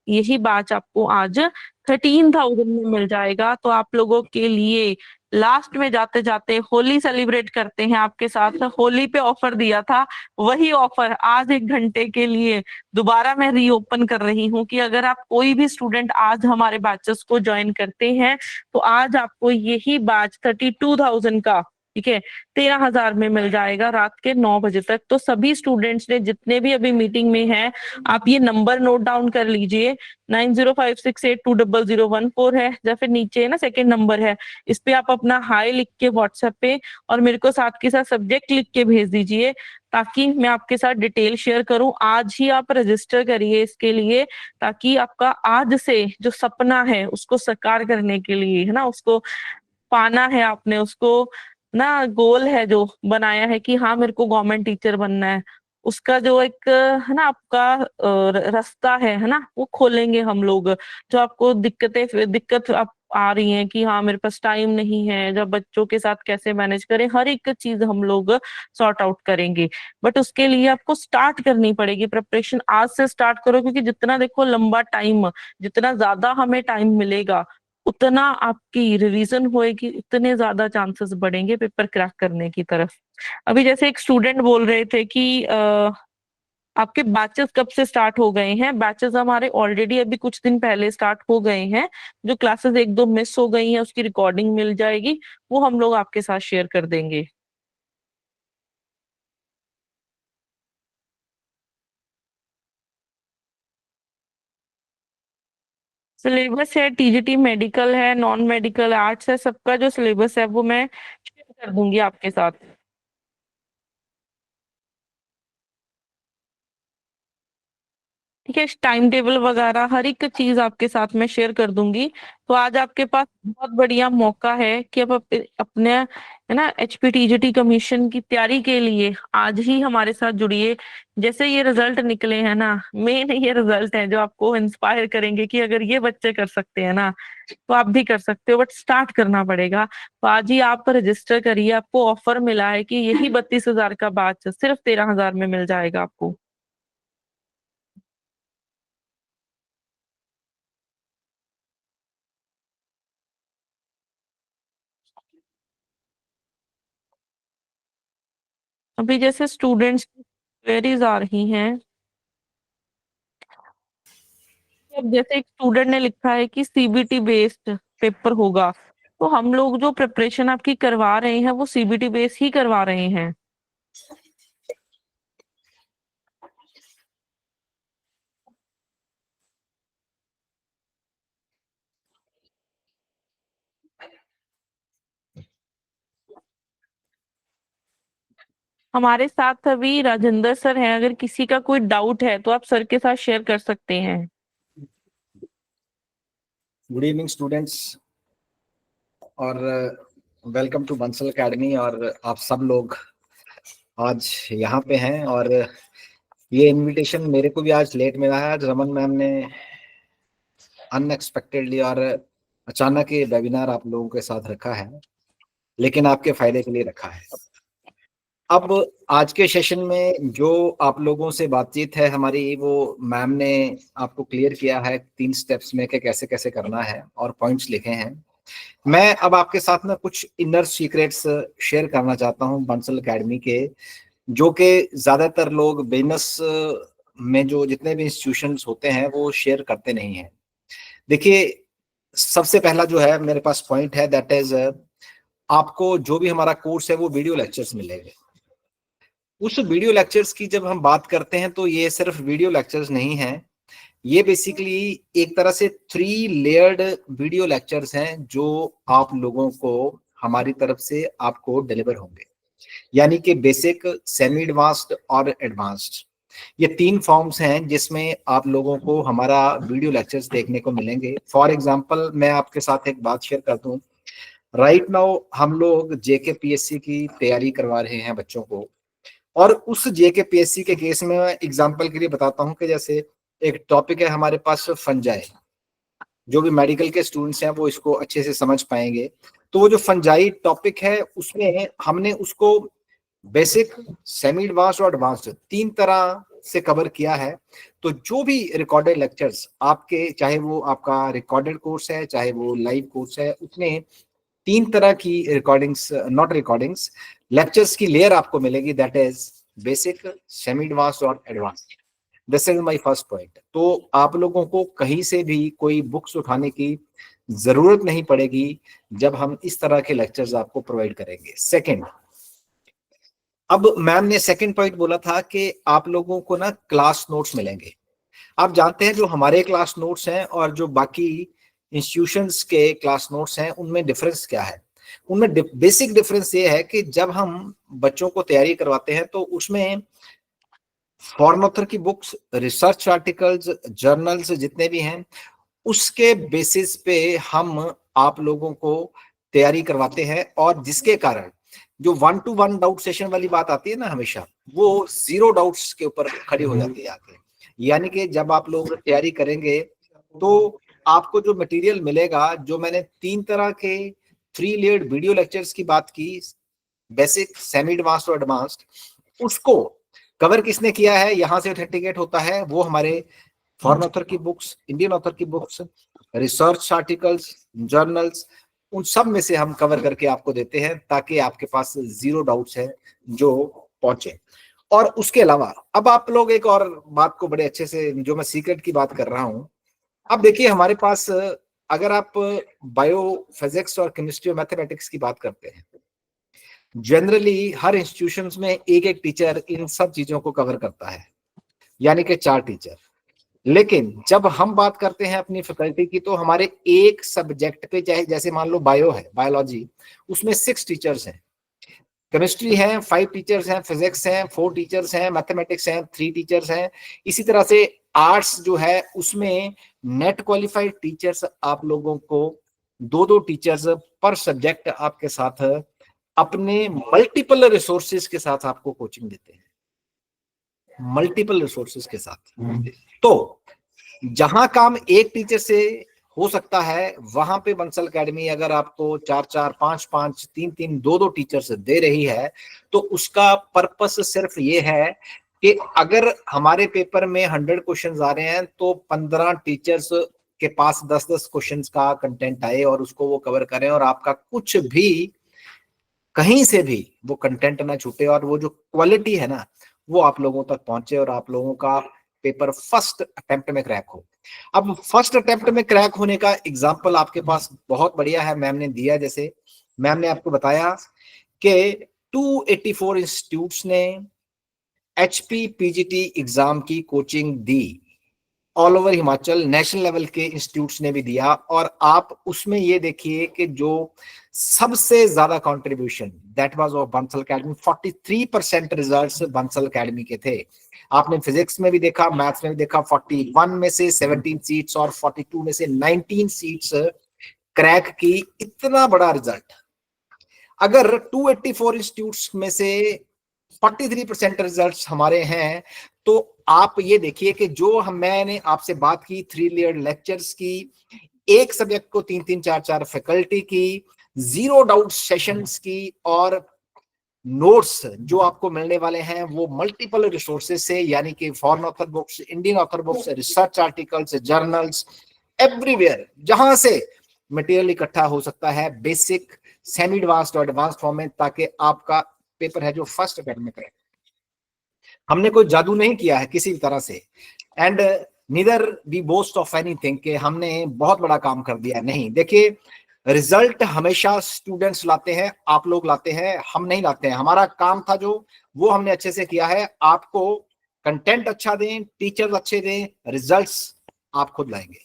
यही बैच आपको आज 13,000 में मिल जाएगा। तो आप लोगों के लिए लास्ट में जाते जाते होली सेलिब्रेट करते हैं आपके साथ। होली पे ऑफर दिया था, वही ऑफर आज 1 घंटे के लिए दोबारा मैं रीओपन कर रही हूँ कि अगर आप कोई भी स्टूडेंट आज हमारे बैचेस को ज्वाइन करते हैं तो आज आपको यही बैच 32,000 का, ठीक है, 13,000 में मिल जाएगा रात के 9 बजे तक। तो सभी स्टूडेंट्स ने जितने भी अभी मीटिंग में हैं, आप ये नंबर नोट डाउन कर लीजिए, 9056820014 है, या फिर नीचे है ना सेकंड नंबर है, इस पे आप अपना हाय लिख के व्हाट्सएप पे और मेरे को साथ के साथ सब्जेक्ट लिख के भेज दीजिए, ताकि मैं आपके साथ डिटेल शेयर करूं। आज ही आप रजिस्टर करिए इसके लिए, ताकि आपका आज से जो सपना है उसको साकार करने के लिए, है ना, उसको पाना है आपने, उसको ना गोल है जो बनाया है कि हाँ मेरे को गवर्नमेंट टीचर बनना है, उसका जो एक है ना आपका रास्ता है ना, वो खोलेंगे हम लोग। जो आपको दिक्कत आप आ रही है कि हाँ मेरे पास टाइम नहीं है, जब बच्चों के साथ कैसे मैनेज करें, हर एक चीज हम लोग सॉर्ट आउट करेंगे। बट उसके लिए आपको स्टार्ट करनी पड़ेगी प्रिपरेशन, आज से स्टार्ट करो, क्योंकि जितना देखो लंबा टाइम, जितना ज्यादा हमें टाइम मिलेगा उतना आपकी रिवीजन होएगी, उतने ज्यादा चांसेस बढ़ेंगे पेपर क्रैक करने की तरफ। अभी जैसे एक स्टूडेंट बोल रहे थे कि आपके बैचेस कब से स्टार्ट हो गए हैं। बैचेस हमारे ऑलरेडी अभी कुछ दिन पहले स्टार्ट हो गए हैं। जो क्लासेस 1-2 मिस हो गई हैं उसकी रिकॉर्डिंग मिल जाएगी, वो हम लोग आपके साथ शेयर कर देंगे। सिलेबस है, टीजीटी मेडिकल है, नॉन मेडिकल आर्ट्स है, सबका जो सिलेबस है वो मैं शेयर कर दूंगी आपके साथ। ठीक है, टाइम टेबल वगैरह हर एक चीज आपके साथ में शेयर कर दूंगी। तो आज आपके पास बहुत बढ़िया मौका है कि आप अपने है ना एचपीटीजीटी कमीशन की तैयारी के लिए आज ही हमारे साथ जुड़िए। जैसे ये रिजल्ट निकले हैं ना, मेन ये रिजल्ट है जो आपको इंस्पायर करेंगे कि अगर ये बच्चे कर सकते हैं ना तो आप भी कर सकते हो, बट स्टार्ट करना पड़ेगा। तो आज ही आप रजिस्टर करिए, आपको ऑफर मिला है कि यही 32,000 का बैच सिर्फ 13,000 में मिल जाएगा आपको। अभी जैसे स्टूडेंट्स क्वेरीज आ रही हैं, अब जैसे एक स्टूडेंट ने लिखा है कि सीबीटी बेस्ड पेपर होगा, तो हम लोग जो प्रिपरेशन आपकी करवा रहे हैं वो सीबीटी बेस्ड ही करवा रहे हैं। हमारे साथ अभी राजेंद्र सर हैं, अगर किसी का कोई डाउट है तो आप सर के साथ शेयर कर सकते हैं।
गुड इवनिंग स्टूडेंट्स, और वेलकम टू बंसल एकेडमी। और आप सब लोग आज यहाँ पे हैं, और ये इनविटेशन मेरे को भी आज लेट मिला है। आज रमन मैम ने अनएक्सपेक्टेडली और अचानक ये वेबिनार आप लोगों के साथ रखा है, लेकिन आपके फायदे के लिए रखा है। अब आज के सेशन में जो आप लोगों से बातचीत है हमारी, वो मैम ने आपको क्लियर किया है 3 स्टेप्स में कि कैसे कैसे करना है और पॉइंट्स लिखे हैं। मैं अब आपके साथ में कुछ इनर सीक्रेट्स शेयर करना चाहता हूं बंसल एकेडमी के, जो कि ज्यादातर लोग बिजनेस में जो जितने भी इंस्टीट्यूशंस होते हैं वो शेयर करते नहीं हैं। देखिए, सबसे पहला जो है मेरे पास पॉइंट है, दैट इज आपको जो भी हमारा कोर्स है वो वीडियो लेक्चर्स मिलेंगे। उस वीडियो लेक्चर्स की जब हम बात करते हैं तो ये सिर्फ वीडियो लेक्चर्स नहीं है, ये बेसिकली एक तरह से 3 लेयर्ड वीडियो लेक्चर्स हैं जो आप लोगों को हमारी तरफ से आपको डिलीवर होंगे, यानी कि बेसिक, सेमी एडवांस्ड और एडवांस्ड। ये 3 फॉर्म्स हैं जिसमें आप लोगों को हमारा वीडियो लेक्चर्स देखने को मिलेंगे। फॉर एग्जांपल मैं आपके साथ एक बात शेयर कर दूं, राइट नाउ हम लोग जेकेपीएससी की तैयारी करवा रहे हैं बच्चों को, और उस जेकेपीएससी के केस में मैं एग्जांपल के लिए बताता हूं कि जैसे एक टॉपिक है हमारे पास फंजाई, जो भी मेडिकल के स्टूडेंट्स हैं वो इसको अच्छे से समझ पाएंगे। तो वो जो फंजाई टॉपिक है उसमें हमने उसको बेसिक, सेमी एडवांस्ड और एडवांस्ड 3 तरह से कवर किया है। तो जो भी रिकॉर्डेड लेक्चर्स आपके, चाहे वो आपका रिकॉर्डेड कोर्स है चाहे वो लाइव कोर्स है, उसमें 3 तरह की रिकॉर्डिंग्स, नॉट रिकॉर्डिंग्स, लेक्चर्स की लेयर आपको मिलेगी, that is basic, semi advanced और advanced. This is my first point. तो आप लोगों को कहीं से भी कोई बुक्स उठाने की जरूरत नहीं पड़ेगी जब हम इस तरह के लेक्चर्स आपको प्रोवाइड करेंगे। सेकंड, अब मैम ने सेकंड पॉइंट बोला था कि आप लोगों को ना क्लास नोट्स मिलेंगे। आप जानते हैं जो हमारे क्लास नोट्स हैं और जो बाकी इंस्टीट्यूशंस के क्लास नोट्स हैं उनमें डिफरेंस क्या है। उनमें बेसिक डिफरेंस ये है कि जब हम बच्चों को तैयारी करवाते हैं तो उसमें फॉरेन ऑथर की बुक्स, रिसर्च आर्टिकल्स, जर्नल्स जितने भी हैं, उसके बेसिस पे हम आप लोगों को तैयारी करवाते हैं, और जिसके कारण जो 1-to-1 डाउट सेशन वाली बात आती है ना, हमेशा वो 0 डाउट्स के ऊपर खड़ी हो जाती है आके। यानी कि जब आप लोग तैयारी करेंगे तो आपको जो मटेरियल मिलेगा, जो मैंने 3 तरह के 3 लेयर्ड वीडियो लेक्चर्स की बात की, बेसिक, सेमी एडवांस्ड और एडवांस्ड, उसको कवर किसने किया है, यहां से ऑथेंटिकेट होता है वो हमारे फॉरेन ऑथर की बुक्स, इंडियन ऑथर की बुक्स, रिसर्च आर्टिकल्स, जर्नल्स, उन सब में से हम कवर करके आपको देते हैं ताकि आपके पास 0 डाउट्स है जो पहुंचे। और उसके अलावा अब आप लोग एक और बात को बड़े अच्छे से, जो मैं सीक्रेट की बात कर रहा हूं, अब देखिए हमारे पास, अगर आप बायो, फिजिक्स और केमिस्ट्री और मैथमेटिक्स की बात करते हैं, जनरली हर इंस्टीट्यूशंस में एक एक टीचर इन सब चीजों को कवर करता है, यानी कि 4 टीचर। लेकिन जब हम बात करते हैं अपनी फैकल्टी की, तो हमारे एक सब्जेक्ट पे, चाहे जैसे मान लो बायो है, बायोलॉजी, उसमें 6 टीचर्स हैं, केमिस्ट्री है 5 टीचर्स हैं, फिजिक्स हैं 4 टीचर्स हैं, मैथमेटिक्स हैं 3 टीचर्स हैं। इसी तरह से आर्ट्स जो है उसमें नेट क्वालिफाइड टीचर्स आप लोगों को 2-2 टीचर्स पर सब्जेक्ट आपके साथ अपने मल्टीपल रिसोर्सेज के साथ आपको कोचिंग देते हैं, मल्टीपल रिसोर्सेज के साथ। तो जहां काम एक टीचर से हो सकता है, वहां पे बंसल एकेडमी अगर आपको 4-4, 5-5, 3-3, 2-2 टीचर्स दे रही है, तो उसका पर्पस सिर्फ ये है कि अगर हमारे पेपर में 100 क्वेश्चंस आ रहे हैं तो 15 टीचर्स के पास 10-10 क्वेश्चंस का कंटेंट आए और उसको वो कवर करें, और आपका कुछ भी, कहीं से भी वो कंटेंट ना छूटे, और वो जो क्वालिटी है ना वो आप लोगों तक पहुंचे, और आप लोगों का पेपर फर्स्ट अटेम्प्ट में क्रैक हो। अब फर्स्ट अटेम्प्ट में क्रैक होने का एग्जांपल आपके पास बहुत बढ़िया है, मैम ने दिया। जैसे मैम ने आपको बताया कि 284 इंस्टीट्यूट्स ने एचपी पीजीटी एग्जाम की कोचिंग दी, all over Himachal, national level के इंस्टीट्यूट्स ने भी दिया। और आप उसमें ये देखिए कि जो सबसे ज्यादा contribution, that was of Bansal academy, 43% results Bansal academy के थे। आपने फिजिक्स में भी देखा, मैथ्स में भी देखा, 41 में से 17 सीट्स और 42 में से 19 सीट्स क्रैक की। इतना बड़ा रिजल्ट अगर 284 इंस्टीट्यूट्स में से 43% रिजल्ट्स हमारे हैं। तो आप ये देखिए कि जो मैंने आपसे बात की 3 लेयर्ड लेक्चर्स की, एक सब्जेक्ट को 3-3 4-4 फैकल्टी की, 0 डाउट सेशंस की, और नोट्स जो आपको मिलने वाले हैं वो मल्टीपल रिसोर्सेज से, यानी कि foreign author books, Indian author books, research articles, journals, everywhere जहां से मटेरियल इकट्ठा हो सकता है, बेसिक, सेमी एडवांस्ड और एडवांस्ड फॉर्म में, ताकि आपका पेपर है जो फर्स्ट एकेडमिक है। हमने कोई जादू नहीं किया है किसी भी तरह से, and neither we boast of anything कि हमने बहुत बड़ा काम कर दिया, नहीं। देखिए, रिजल्ट हमेशा स्टूडेंट्स लाते हैं, आप लोग लाते हैं, हम नहीं लाते हैं। हमारा काम था जो, वो हमने अच्छे से किया है। आपको कंटेंट अच्छा दें, टीचर्स अच्छे दें, रिजल्ट्स आप खुद लाएंगे।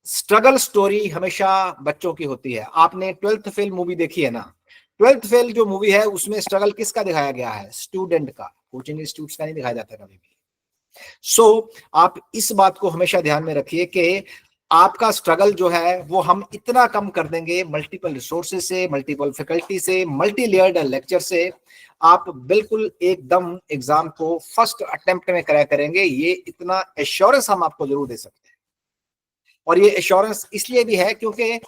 स्ट्रगल स्टोरी हमेशा बच्चों की होती है। आपने 12th फेल मूवी देखी है ना? 12th फेल जो मूवी है उसमें स्ट्रगल किसका दिखाया गया है? स्टूडेंट का। कोचिंग इंस्टीट्यूट्स का नहीं दिखाया जाता कभी भी। सो आप इस बात को हमेशा ध्यान में रखिए कि आपका स्ट्रगल जो है वो हम इतना कम कर देंगे, मल्टीपल रिसोर्सेज से, मल्टीपल फैकल्टी से, मल्टी लेयर्ड लेक्चर से, आप बिल्कुल एकदम एग्जाम को फर्स्ट अटेम्प्ट में कराया करेंगे। ये इतना एश्योरेंस हम आपको जरूर दे सकते हैं। और ये एश्योरेंस इसलिए भी है क्योंकि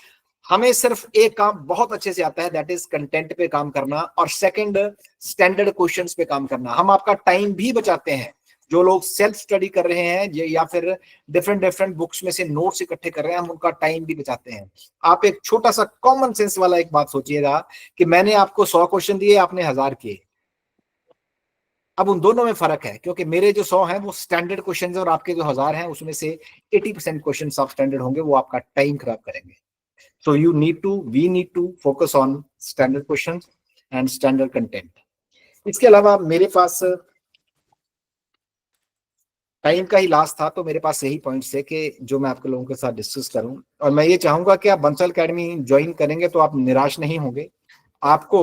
हमें सिर्फ एक काम बहुत अच्छे से आता है, दैट इज कंटेंट पे काम करना, और सेकंड स्टैंडर्ड क्वेश्चंस पे काम करना। हम आपका टाइम भी बचाते हैं। जो लोग सेल्फ स्टडी कर रहे हैं या फिर डिफरेंट डिफरेंट बुक्स में से नोट्स इकट्ठे कर रहे हैं, हम उनका टाइम भी बचाते हैं। आप एक छोटा सा कॉमन सेंस वाला एक बात सोचिएगा कि मैंने आपको 100 क्वेश्चन दिए, आपने 1000 किए। अब उन दोनों में फर्क है, क्योंकि मेरे जो 100 हैं वो स्टैंडर्ड क्वेश्चन है, और आपके जो 1000 हैं उसमें से 80% क्वेश्चन सब स्टैंडर्ड होंगे, वो आपका टाइम खराब करेंगे। So we need to focus on standard questions and standard content. इसके अलावा मेरे पास टाइम का ही लास्ट था, तो मेरे पास यही पॉइंट्स है कि जो मैं आपके लोगों के साथ डिस्कस करूं। और मैं ये चाहूंगा कि आप बंसल अकेडमी ज्वाइन करेंगे तो आप निराश नहीं होंगे। आपको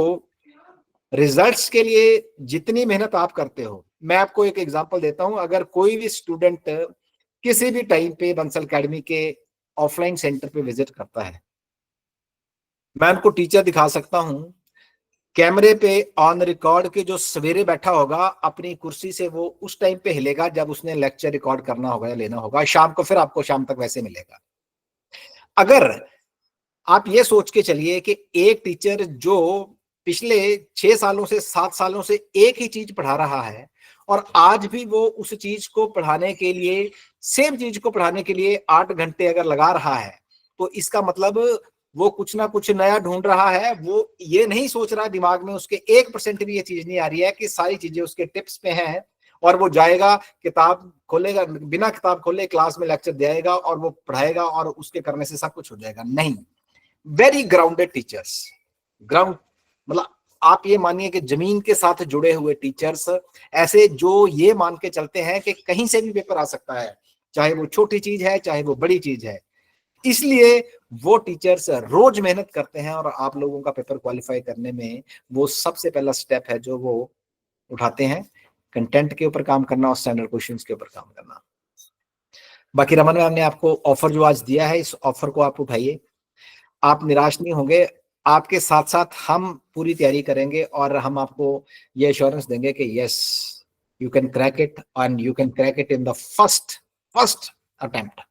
रिजल्ट्स के लिए जितनी मेहनत आप करते हो, मैं आपको एक एग्जांपल देता हूं। अगर कोई भी स्टूडेंट किसी भी टाइम पे बंसल अकेडमी के ऑफलाइन सेंटर पे विजिट करता है, मैं उनको टीचर दिखा सकता हूं, कैमरे पे ऑन रिकॉर्ड के जो सवेरे बैठा होगा अपनी कुर्सी से, वो उस टाइम पे हिलेगा जब उसने लेक्चर रिकॉर्ड करना होगा या लेना होगा। शाम को फिर आपको शाम तक वैसे मिलेगा। अगर आप ये सोच के चलिए कि एक टीचर जो पिछले 6 सालों से 7 सालों से एक ही चीज पढ़ा रहा है, और आज भी वो उस चीज को पढ़ाने के लिए, सेम चीज को पढ़ाने के लिए 8 घंटे अगर लगा रहा है, तो इसका मतलब वो कुछ ना कुछ नया ढूंढ रहा है। वो ये नहीं सोच रहा, दिमाग में उसके 1% भी ये चीज नहीं आ रही है कि सारी चीजें उसके टिप्स पे हैं, और वो जाएगा, किताब खोलेगा, बिना किताब खोले क्लास में लेक्चर देगा और वो पढ़ाएगा और उसके करने से सब कुछ हो जाएगा। नहीं, वेरी ग्राउंडेड टीचर्स, ग्राउंड मतलब आप ये मानिए कि जमीन के साथ जुड़े हुए टीचर्स, ऐसे जो ये मान के चलते हैं कि कहीं से भी पेपर आ सकता है, चाहे वो छोटी चीज है चाहे वो बड़ी चीज है। इसलिए वो टीचर्स रोज मेहनत करते हैं, और आप लोगों का पेपर क्वालिफाई करने में वो सबसे पहला स्टेप है जो वो उठाते हैं, कंटेंट के ऊपर काम करना और स्टैंडर्ड क्वेश्चंस के ऊपर काम करना। बाकी रमन मैम ने आपको ऑफर जो आज दिया है, इस ऑफर को आप उठाइए, आप निराश नहीं होंगे। आपके साथ साथ हम पूरी तैयारी करेंगे, और हम आपको ये एश्योरेंस देंगे कि yes, you can crack it, and you can crack it in the first attempt.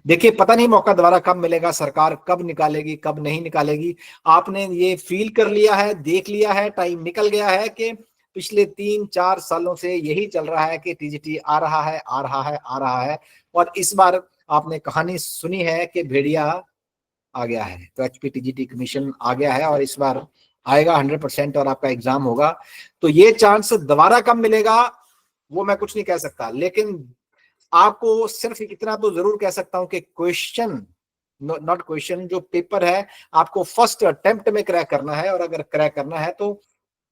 देखिए, पता नहीं मौका दोबारा कब मिलेगा, सरकार कब निकालेगी कब नहीं निकालेगी। आपने ये फील कर लिया है, देख लिया है, टाइम निकल गया है कि पिछले 3-4 सालों से यही चल रहा है कि टीजीटी आ रहा है, आ रहा है, आ रहा है। और इस बार आपने कहानी सुनी है कि भेड़िया आ गया है, तो एचपी टीजीटी कमीशन आ गया है, और इस बार आएगा 100%, और आपका एग्जाम होगा। तो ये चांस दोबारा कब मिलेगा वो मैं कुछ नहीं कह सकता, लेकिन आपको सिर्फ इतना तो जरूर कह सकता हूं कि क्वेश्चन, नॉट क्वेश्चन, जो पेपर है आपको फर्स्ट अटेम्प्ट में क्रैक करना है। और अगर क्रैक करना है तो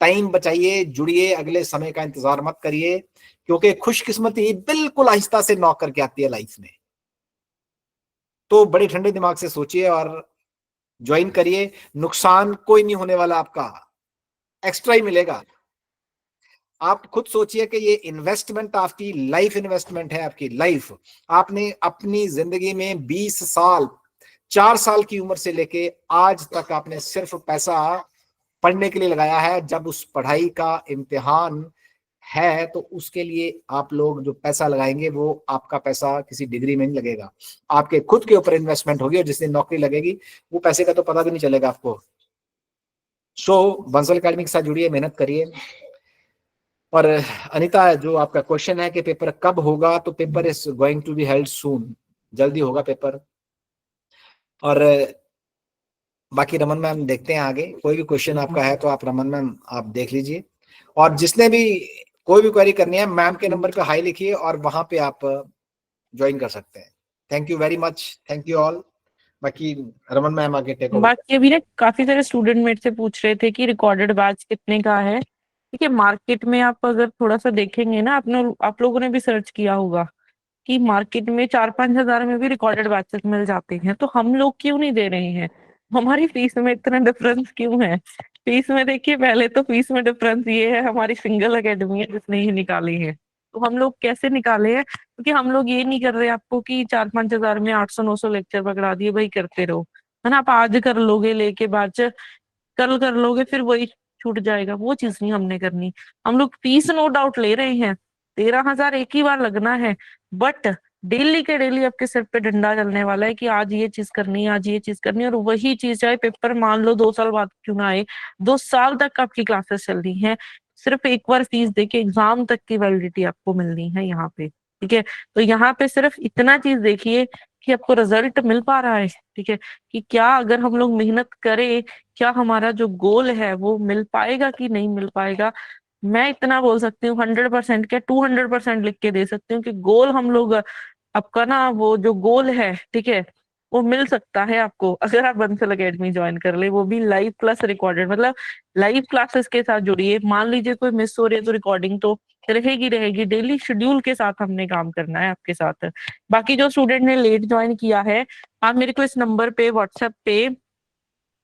टाइम बचाइए, जुड़िए, अगले समय का इंतजार मत करिए, क्योंकि खुशकिस्मती बिल्कुल आहिस्ता से नॉक करके आती है लाइफ में। तो बड़े ठंडे दिमाग से सोचिए और ज्वाइन करिए। नुकसान कोई नहीं होने वाला, आपका एक्स्ट्रा ही मिलेगा। आप खुद सोचिए कि ये इन्वेस्टमेंट आपकी लाइफ इन्वेस्टमेंट है, आपकी लाइफ। आपने अपनी जिंदगी में 20 साल, 4 साल की उम्र से लेके आज तक आपने सिर्फ पैसा पढ़ने के लिए लगाया है। जब उस पढ़ाई का इम्तिहान है तो उसके लिए आप लोग जो पैसा लगाएंगे वो आपका पैसा किसी डिग्री में नहीं लगेगा, आपके खुद के ऊपर इन्वेस्टमेंट होगी, और जिस दिन नौकरी लगेगी वो पैसे का तो पता भी नहीं चलेगा आपको। सो बंसल अकेडमी के साथ जुड़िए, मेहनत करिए। और अनीता, जो आपका क्वेश्चन है कि पेपर कब होगा, तो paper is going to be held soon, जल्दी होगा पेपर। और बाकी रमन मैम देखते हैं आगे, कोई भी क्वेश्चन आपका है तो आप रमन मैम आप देख लीजिए, और जिसने भी कोई भी क्वेरी करनी है मैम के नंबर पे हाई लिखिए और वहां पे आप ज्वाइन कर सकते हैं। Thank you very much, thank you all. बाकी रमन मैम आगे टेक ओवर।
बाकी अभी ना काफी सारे स्टूडेंट मेरे से पूछ रहे थे कि रिकॉर्डेड बैच कितने का है। ठीक है, मार्केट में आप अगर थोड़ा सा देखेंगे ना, आपने आप लोगों ने भी सर्च किया होगा कि मार्केट में 4-5 हजार में भी रिकॉर्डेड बैचेस मिल जाते हैं, तो हम लोग क्यों नहीं दे रहे हैं? हमारी फीस में इतना डिफरेंस क्यों है? फीस में देखिए, पहले तो फीस में डिफरेंस ये है, हमारी सिंगल एकेडमी है जिसने ही निकाली है। तो हम लोग कैसे निकाले हैं? क्योंकि हम लोग ये नहीं कर रहे आपको कि 4-5 हजार में 800-900 लेक्चर पकड़ा दिए भाई करते रहो, है ना। आप आज कर लोगे लेके बाद कल कर लोगे, फिर वही छूट जाएगा, वो चीज नहीं हमने करनी। हम लोग फीस नो डाउट ले रहे हैं, 13 हजार एक ही बार लगना है, बट डेली के डेली आपके सिर पे डंडा चलने वाला है कि आज ये चीज करनी है, आज ये चीज करनी है, और वही चीज चाहे पेपर मान लो 2 साल बाद क्यों ना आए, 2 साल तक आपकी क्लासेस चल रही हैं। सिर्फ एक बार फीस देके एग्जाम तक की वैलिडिटी आपको मिलनी है यहाँ पे। ठीक है, तो यहाँ पे सिर्फ इतना चीज देखिए कि आपको रिजल्ट मिल पा रहा है। ठीक है, कि क्या अगर हम लोग मेहनत करें, क्या हमारा जो गोल है वो मिल पाएगा कि नहीं मिल पाएगा। मैं इतना बोल सकती हूँ 100% क्या 200% लिख के दे सकती हूँ कि गोल हम लोग, आपका ना वो जो गोल है, ठीक है, वो मिल सकता है आपको अगर आप बंसल अकेडमी ज्वाइन कर ले, वो भी लाइव प्लस रिकॉर्डेड, मतलब लाइव क्लासेस के साथ जुड़िए। मान लीजिए कोई मिस हो रही है तो रिकॉर्डिंग तो रहेगी रहेगी, डेली शेड्यूल के साथ हमने काम करना है आपके साथ। बाकी जो स्टूडेंट ने लेट ज्वाइन किया है, आप मेरे को इस नंबर पे व्हाट्सएप पे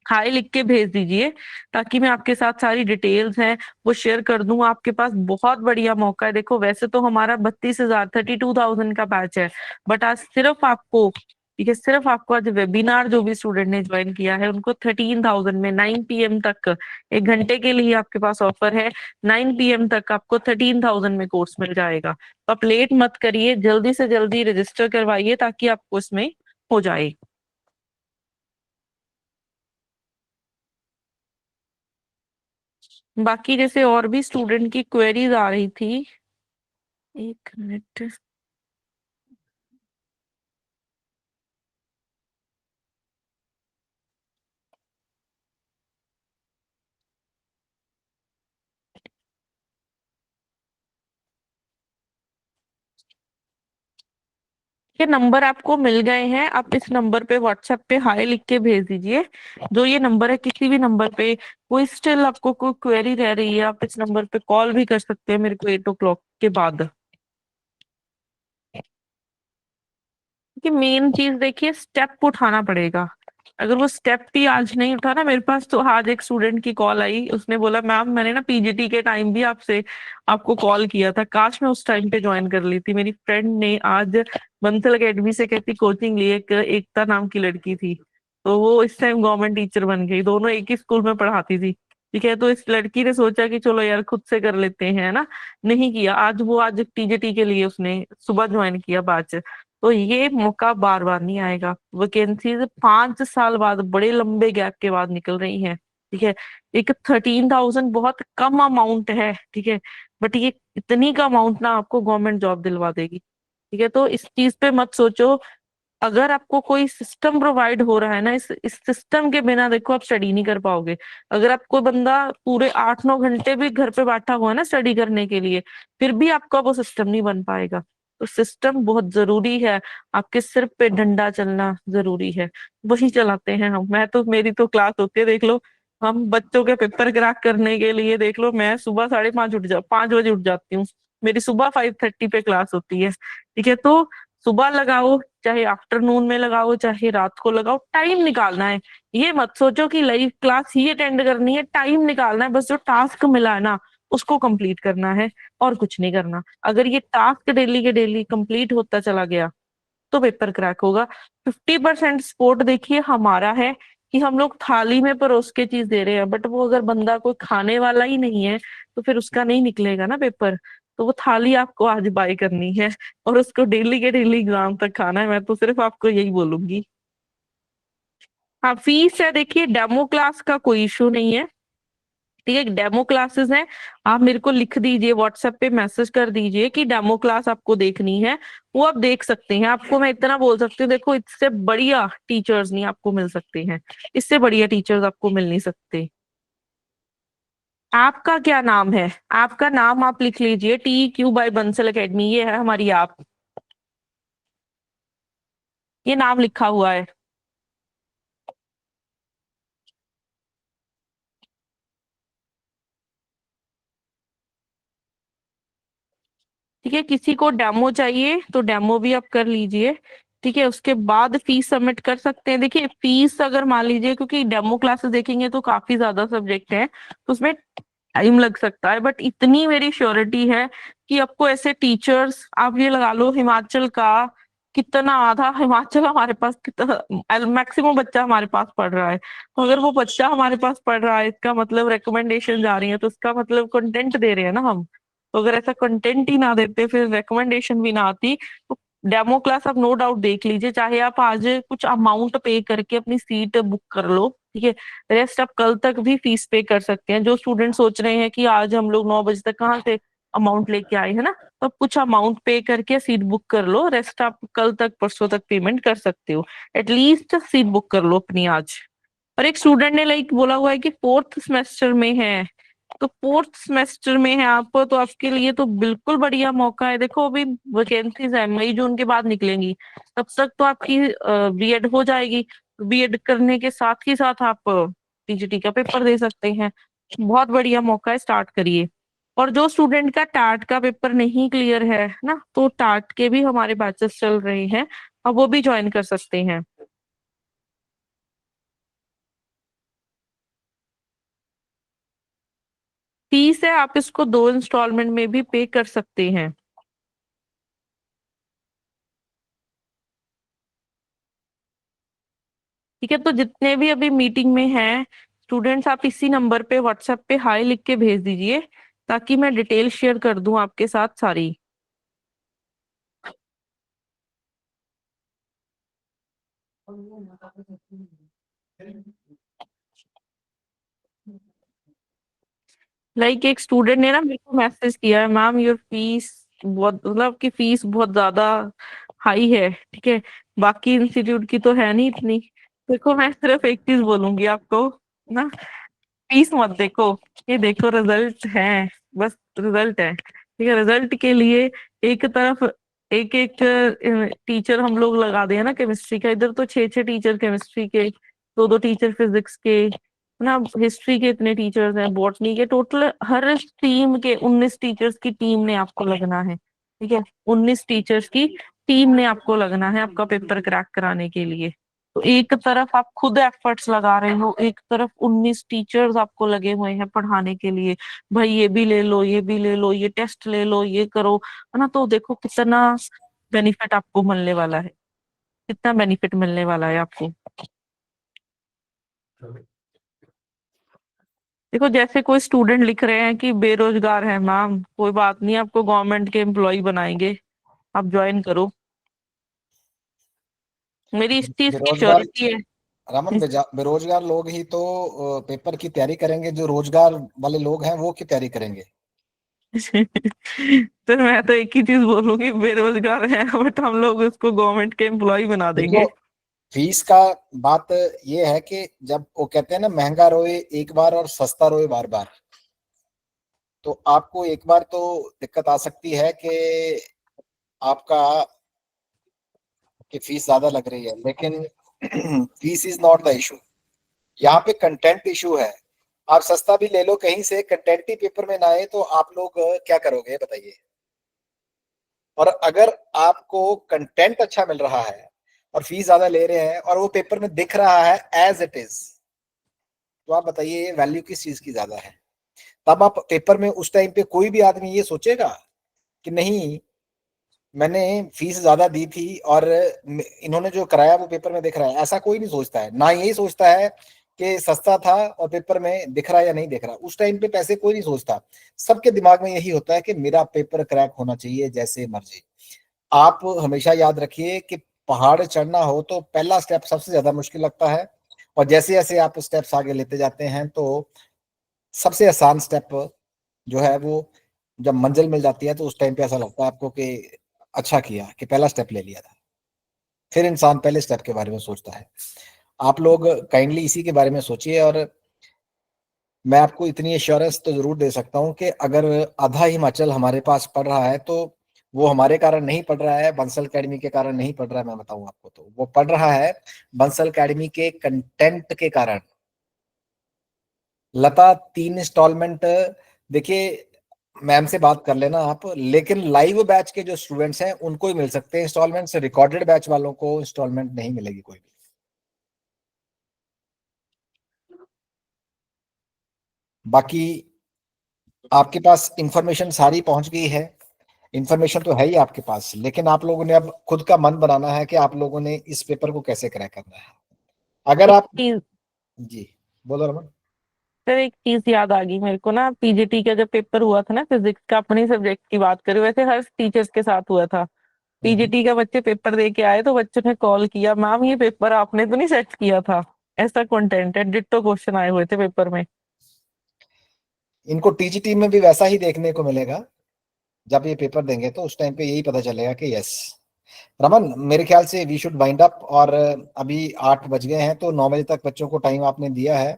हाय लिख के भेज दीजिए, ताकि मैं आपके साथ सारी डिटेल्स हैं वो शेयर कर दूं। आपके पास बहुत बढ़िया मौका है। देखो, वैसे तो हमारा 32 हजार 32,000 का बैच है, बट आज सिर्फ आपको, ठीक है, सिर्फ आपको आज वेबिनार जो भी स्टूडेंट ने ज्वाइन किया है उनको 13,000 में 9 PM तक, 1 घंटे के लिए आपके पास ऑफर है। 9 PM तक आपको 13,000 में कोर्स मिल जाएगा। तो आप लेट मत करिए, जल्दी से जल्दी रजिस्टर करवाइए ताकि आपको इसमें हो जाए। बाकी जैसे और भी स्टूडेंट की क्वेरीज आ रही थी, 1 मिनट। ये नंबर आपको मिल गए हैं, आप इस नंबर पे व्हाट्सएप पे हाय लिख के भेज दीजिए। जो ये नंबर है, किसी भी नंबर पे कोई स्टिल आपको कोई क्वेरी रह रही है, आप इस नंबर पे कॉल भी कर सकते हैं मेरे को 8 o'clock के बाद। कि मेन चीज देखिए, स्टेप उठाना पड़ेगा। अगर वो स्टेप भी आज नहीं उठा ना, मेरे पास तो आज एक स्टूडेंट की कॉल आई, उसने बोला मैम मैंने ना पीजीटी के टाइम भी आपसे आपको कॉल किया था, काश मैं उस टाइम पे ज्वाइन कर ली थी। मेरी फ्रेंड ने आज बंसल अकेडमी से कहती कोचिंग ली, एक एकता नाम की लड़की थी, तो वो इस टाइम गवर्नमेंट टीचर बन गई, दोनों एक ही स्कूल में पढ़ाती थी। ठीक है, तो इस लड़की ने सोचा कि चलो यार खुद से कर लेते हैं, है ना। नहीं किया, आज टीजीटी के लिए उसने सुबह ज्वाइन किया बैच। तो ये मौका बार बार नहीं आएगा। वैकेंसीज 5 साल बाद, बड़े लंबे गैप के बाद निकल रही हैं। ठीक है, एक 13,000 बहुत कम अमाउंट है, ठीक है, बट ये इतनी का अमाउंट ना आपको गवर्नमेंट जॉब दिलवा देगी। ठीक है, तो इस चीज पे मत सोचो। अगर आपको कोई सिस्टम प्रोवाइड हो रहा है ना, इस सिस्टम के बिना देखो आप स्टडी नहीं कर पाओगे। अगर आप कोई बंदा पूरे 8-9 घंटे भी घर पे बैठा हुआ है ना स्टडी करने के लिए, फिर भी आपका वो सिस्टम नहीं बन पाएगा। तो सिस्टम बहुत जरूरी है, आपके सिर पे डंडा चलना जरूरी है, वही चलाते हैं हम। मैं तो, मेरी तो क्लास होती है देख लो, हम बच्चों के पेपर क्रैक करने के लिए देख लो, मैं सुबह 5:30 5 बजे उठ जाती हूँ। मेरी सुबह 5:30 पे क्लास होती है। ठीक है, तो सुबह लगाओ, चाहे आफ्टरनून में लगाओ, चाहे रात को लगाओ, टाइम निकालना है। ये मत सोचो कि लाइव क्लास ही अटेंड करनी है, टाइम निकालना है, बस जो टास्क मिला है ना उसको कंप्लीट करना है, और कुछ नहीं करना। अगर ये टास्क डेली के डेली कंप्लीट होता चला गया तो पेपर क्रैक होगा। 50% सपोर्ट देखिए हमारा है, कि हम लोग थाली में परोस के चीज दे रहे हैं, बट वो अगर बंदा कोई खाने वाला ही नहीं है तो फिर उसका नहीं निकलेगा ना पेपर। तो वो थाली आपको आज बाय करनी है और उसको डेली के डेली एग्जाम तक खाना है। मैं तो सिर्फ आपको यही बोलूंगी। हाँ, फीस है, देखिए डेमो क्लास का कोई इशू नहीं है। ठीक है, डेमो क्लासेस हैं। आप मेरे को लिख दीजिए, व्हाट्सएप पे मैसेज कर दीजिए कि डेमो क्लास आपको देखनी है। वो आप देख सकते हैं। आपको मैं इतना बोल सकती हूँ, देखो इससे बढ़िया टीचर्स नहीं आपको मिल सकते हैं। इससे बढ़िया टीचर्स आपको मिल नहीं सकते। आपका क्या नाम है? आपका नाम आप लिख लीजिए, TQ बाय बंसल एकेडमी, ये है हमारी आप, ये नाम लिखा हुआ है। ठीक है, किसी को डेमो चाहिए तो डेमो भी आप कर लीजिए। ठीक है, उसके बाद फीस सबमिट कर सकते हैं। देखिए फीस अगर मान लीजिए, क्योंकि डेमो क्लासेस देखेंगे तो काफी ज्यादा सब्जेक्ट हैं, तो उसमें टाइम लग सकता है, बट इतनी मेरी श्योरिटी है कि आपको ऐसे टीचर्स, आप ये लगा लो हिमाचल का कितना, आधा हिमाचल हमारे पास, कितना मैक्सिमम बच्चा हमारे पास पढ़ रहा है। तो अगर वो बच्चा हमारे पास पढ़ रहा है, इसका मतलब रिकमेंडेशन जा रही है, तो इसका मतलब कंटेंट दे रहे हैं ना हम। तो अगर ऐसा कंटेंट ही ना देते, फिर रिकमेंडेशन भी ना आती, तो डेमो क्लास आप नो डाउट देख लीजिए। चाहे आप आज कुछ अमाउंट पे करके अपनी सीट बुक कर लो, ठीक है, रेस्ट आप कल तक भी फीस पे कर सकते हैं। जो स्टूडेंट सोच रहे हैं कि आज हम लोग 9 बजे तक कहाँ से अमाउंट लेके आए हैं ना, तो आप कुछ अमाउंट पे करके सीट बुक कर लो, रेस्ट आप कल तक परसों तक पेमेंट कर सकते हो। एटलीस्ट सीट बुक कर लो अपनी आज। और एक स्टूडेंट ने लाइक बोला हुआ है कि फोर्थ सेमेस्टर में है, तो फोर्थ सेमेस्टर में है आप, तो आपके लिए तो बिल्कुल बढ़िया मौका है। देखो अभी वैकेंसीज है, मई जून के बाद निकलेंगी, तब तक तो आपकी बीएड हो जाएगी। बीएड करने के साथ ही साथ आप टीजीटी का पेपर दे सकते हैं। बहुत बढ़िया मौका है, स्टार्ट करिए। और जो स्टूडेंट का टाट का पेपर नहीं क्लियर है ना, तो टाट के भी हमारे बैचेस चल रहे हैं, अब वो भी ज्वाइन कर सकते हैं। फीस है, आप इसको 2 इंस्टॉलमेंट में भी पे कर सकते हैं। ठीक है, तो जितने भी अभी मीटिंग में हैं स्टूडेंट्स, आप इसी नंबर पे व्हाट्सएप पे हाय लिख के भेज दीजिए, ताकि मैं डिटेल शेयर कर दूं आपके साथ सारी। लाइक एक स्टूडेंट ने ना मेरे को मैसेज किया है, मैम योर फीस बहुत, मतलब कि फीस बहुत ज्यादा हाई है। ठीक है, बाकी इंस्टीट्यूट की तो है नहीं इतनी। देखो मैं सिर्फ एक चीज बोलूंगी आपको ना, फीस मत देखो, ये देखो रिजल्ट है, बस रिजल्ट है। ठीक है, रिजल्ट के लिए एक तरफ एक एक टीचर हम लोग लगा दें ना, केमिस्ट्री का इधर तो 6 6 टीचर केमिस्ट्री के, 2 2 टीचर फिजिक्स के, ना हिस्ट्री के इतने टीचर्स हैं, बॉटनी के, टोटल हर टीम के 19 टीचर्स की टीम ने आपको लगना है। ठीक है, 19 टीचर्स की टीम ने आपको लगना है आपका पेपर क्रैक कराने के लिए। तो एक तरफ आप खुद एफर्ट्स लगा रहे हो, एक तरफ 19 टीचर्स आपको लगे हुए हैं पढ़ाने के लिए। भाई ये भी ले लो, ये भी ले लो, ये टेस्ट ले लो, ये करो, है ना। तो देखो कितना बेनिफिट आपको मिलने वाला है, कितना बेनिफिट मिलने वाला है आपको। देखो जैसे कोई स्टूडेंट लिख रहे हैं कि बेरोजगार है, मैम कोई बात नहीं, आपको गवर्नमेंट के एम्प्लॉय बनाएंगे, आप ज्वाइन करो, मेरी इस चीज की
बेरोजगार,
श्योरिटी
रमन,
है।
बेरोजगार लोग ही तो पेपर की तैयारी करेंगे, जो रोजगार वाले लोग हैं वो की तैयारी करेंगे।
तो मैं तो एक ही चीज बोलूंगी, बेरोजगार है बट हम लोग उसको गवर्नमेंट के एम्प्लॉय बना
देखो,
देंगे।
फीस का बात ये है कि जब वो कहते हैं ना, महंगा रोए एक बार और सस्ता रोए बार बार, तो आपको एक बार तो दिक्कत आ सकती है कि आपका कि फीस ज्यादा लग रही है, लेकिन fees is not the issue. यहाँ पे कंटेंट इशू है। आप सस्ता भी ले लो कहीं से, कंटेंट ही पेपर में ना आए तो आप लोग क्या करोगे बताइए। और अगर आपको कंटेंट अच्छा मिल रहा है और फीस ज्यादा ले रहे हैं और वो पेपर में दिख रहा है एज इट इज, तो आप बताइए वैल्यू किस चीज की ज्यादा है। तब आप पेपर में उस टाइम पे कोई भी आदमी ये सोचेगा कि नहीं, मैंने फीस ज्यादा दी थी और इन्होंने जो कराया वो पेपर में दिख रहा है, ऐसा कोई नहीं सोचता है। ना यही सोचता है कि सस्ता था और पेपर में दिख रहा है या नहीं दिख रहा। उस टाइम पे पैसे कोई नहीं सोचता, सबके दिमाग में यही होता है कि मेरा पेपर क्रैक होना चाहिए जैसे मर्जी। आप हमेशा याद रखिए कि पहाड़ चढ़ना हो तो पहला स्टेप सबसे ज्यादा मुश्किल लगता है, और जैसे जैसे आप स्टेप्स आगे लेते जाते हैं तो सबसे आसान स्टेप जो है वो जब मंजिल मिल जाती है तो उस टाइम पे ऐसा लगता है आपको कि अच्छा किया कि पहला स्टेप ले लिया था। फिर इंसान पहले स्टेप के बारे में सोचता है। आप लोग काइंडली इसी के बारे में सोचिए, और मैं आपको इतनी एश्योरेंस तो जरूर दे सकता हूँ कि अगर आधा हिमाचल हमारे पास पढ़ रहा है तो वो हमारे कारण नहीं पढ़ रहा है, बंसल एकेडमी के कारण नहीं पढ़ रहा है। मैं बताऊं आपको, तो वो पढ़ रहा है बंसल एकेडमी के कंटेंट के कारण। लता 3 इंस्टॉलमेंट, देखिए मैम से बात कर लेना आप, लेकिन लाइव बैच के जो स्टूडेंट्स हैं उनको ही मिल सकते हैं इंस्टॉलमेंट्स, रिकॉर्डेड बैच वालों को इंस्टॉलमेंट नहीं मिलेगी कोई भी। बाकी आपके पास इंफॉर्मेशन सारी पहुंच गई है, इंफॉर्मेशन तो है ही आपके पास, लेकिन आप लोगों ने अब खुद का मन बनाना है कि आप लोगों ने इस पेपर को कैसे क्रैक करना है। अगर
एक
आप,
चीज
जी बोलो रमन।
सर, एक चीज याद आ गई मेरे को ना, पीजीटी का जब पेपर हुआ था ना फिजिक्स का, अपने सब्जेक्ट की बात करें, वैसे हर टीचर्स के साथ हुआ था।
हम्म।
पीजीटी का बच्चे पेपर दे के आए तो बच्चों ने कॉल किया, मैम ये पेपर आपने तो नहीं सेट किया था, ऐसा कंटेंट है, डिट्टो क्वेश्चन आए हुए थे पेपर में।
इनको टीजीटी में भी वैसा ही देखने को मिलेगा। जब ये पेपर देंगे तो उस टाइम पे यही पता चलेगा कि यस। रमन, मेरे ख्याल से वी शुड वाइंड अप, और अभी 8 बज गए हैं तो 9 बजे तक बच्चों को टाइम आपने दिया है।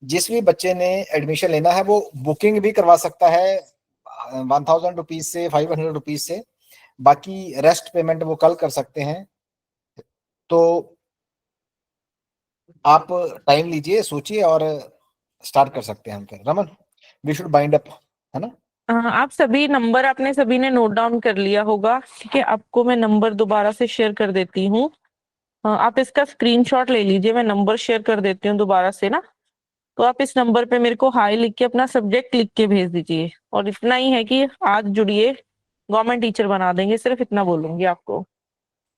जिस भी बच्चे ने एडमिशन लेना है वो बुकिंग भी करवा सकता है 1000 रुपीज से, 500 रुपीज से। बाकी रेस्ट पेमेंट वो कल कर सकते हैं। तो आप टाइम लीजिए, सोचिए, और स्टार्ट कर सकते हैं हम फिर। Raman, we should bind up, है ना?
आप सभी नंबर आपने सभी ने नोट डाउन कर लिया होगा, ठीक है? आपको मैं नंबर दोबारा से शेयर कर देती हूँ। आप इसका स्क्रीनशॉट ले लीजिए, मैं नंबर शेयर कर देती हूँ दोबारा से ना। तो आप इस नंबर पे मेरे को हाई लिख के अपना सब्जेक्ट लिख के भेज दीजिए, और इतना ही है कि आज जुड़िए, गवर्नमेंट टीचर बना देंगे, सिर्फ इतना बोलूंगी आपको।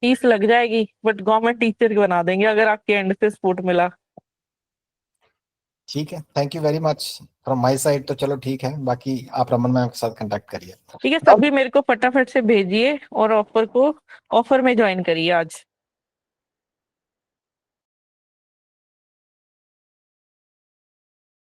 फीस लग जाएगी बट गवर्नमेंट टीचर बना देंगे अगर आपके एंड से सपोर्ट मिला।
ठीक है, thank you very much from my side. तो चलो ठीक है, बाकी आप रमन मैम के साथ कांटेक्ट करिए।
ठीक है, सभी मेरे को फटाफट से भेजिए और ऑफर में ज्वाइन करिए आज।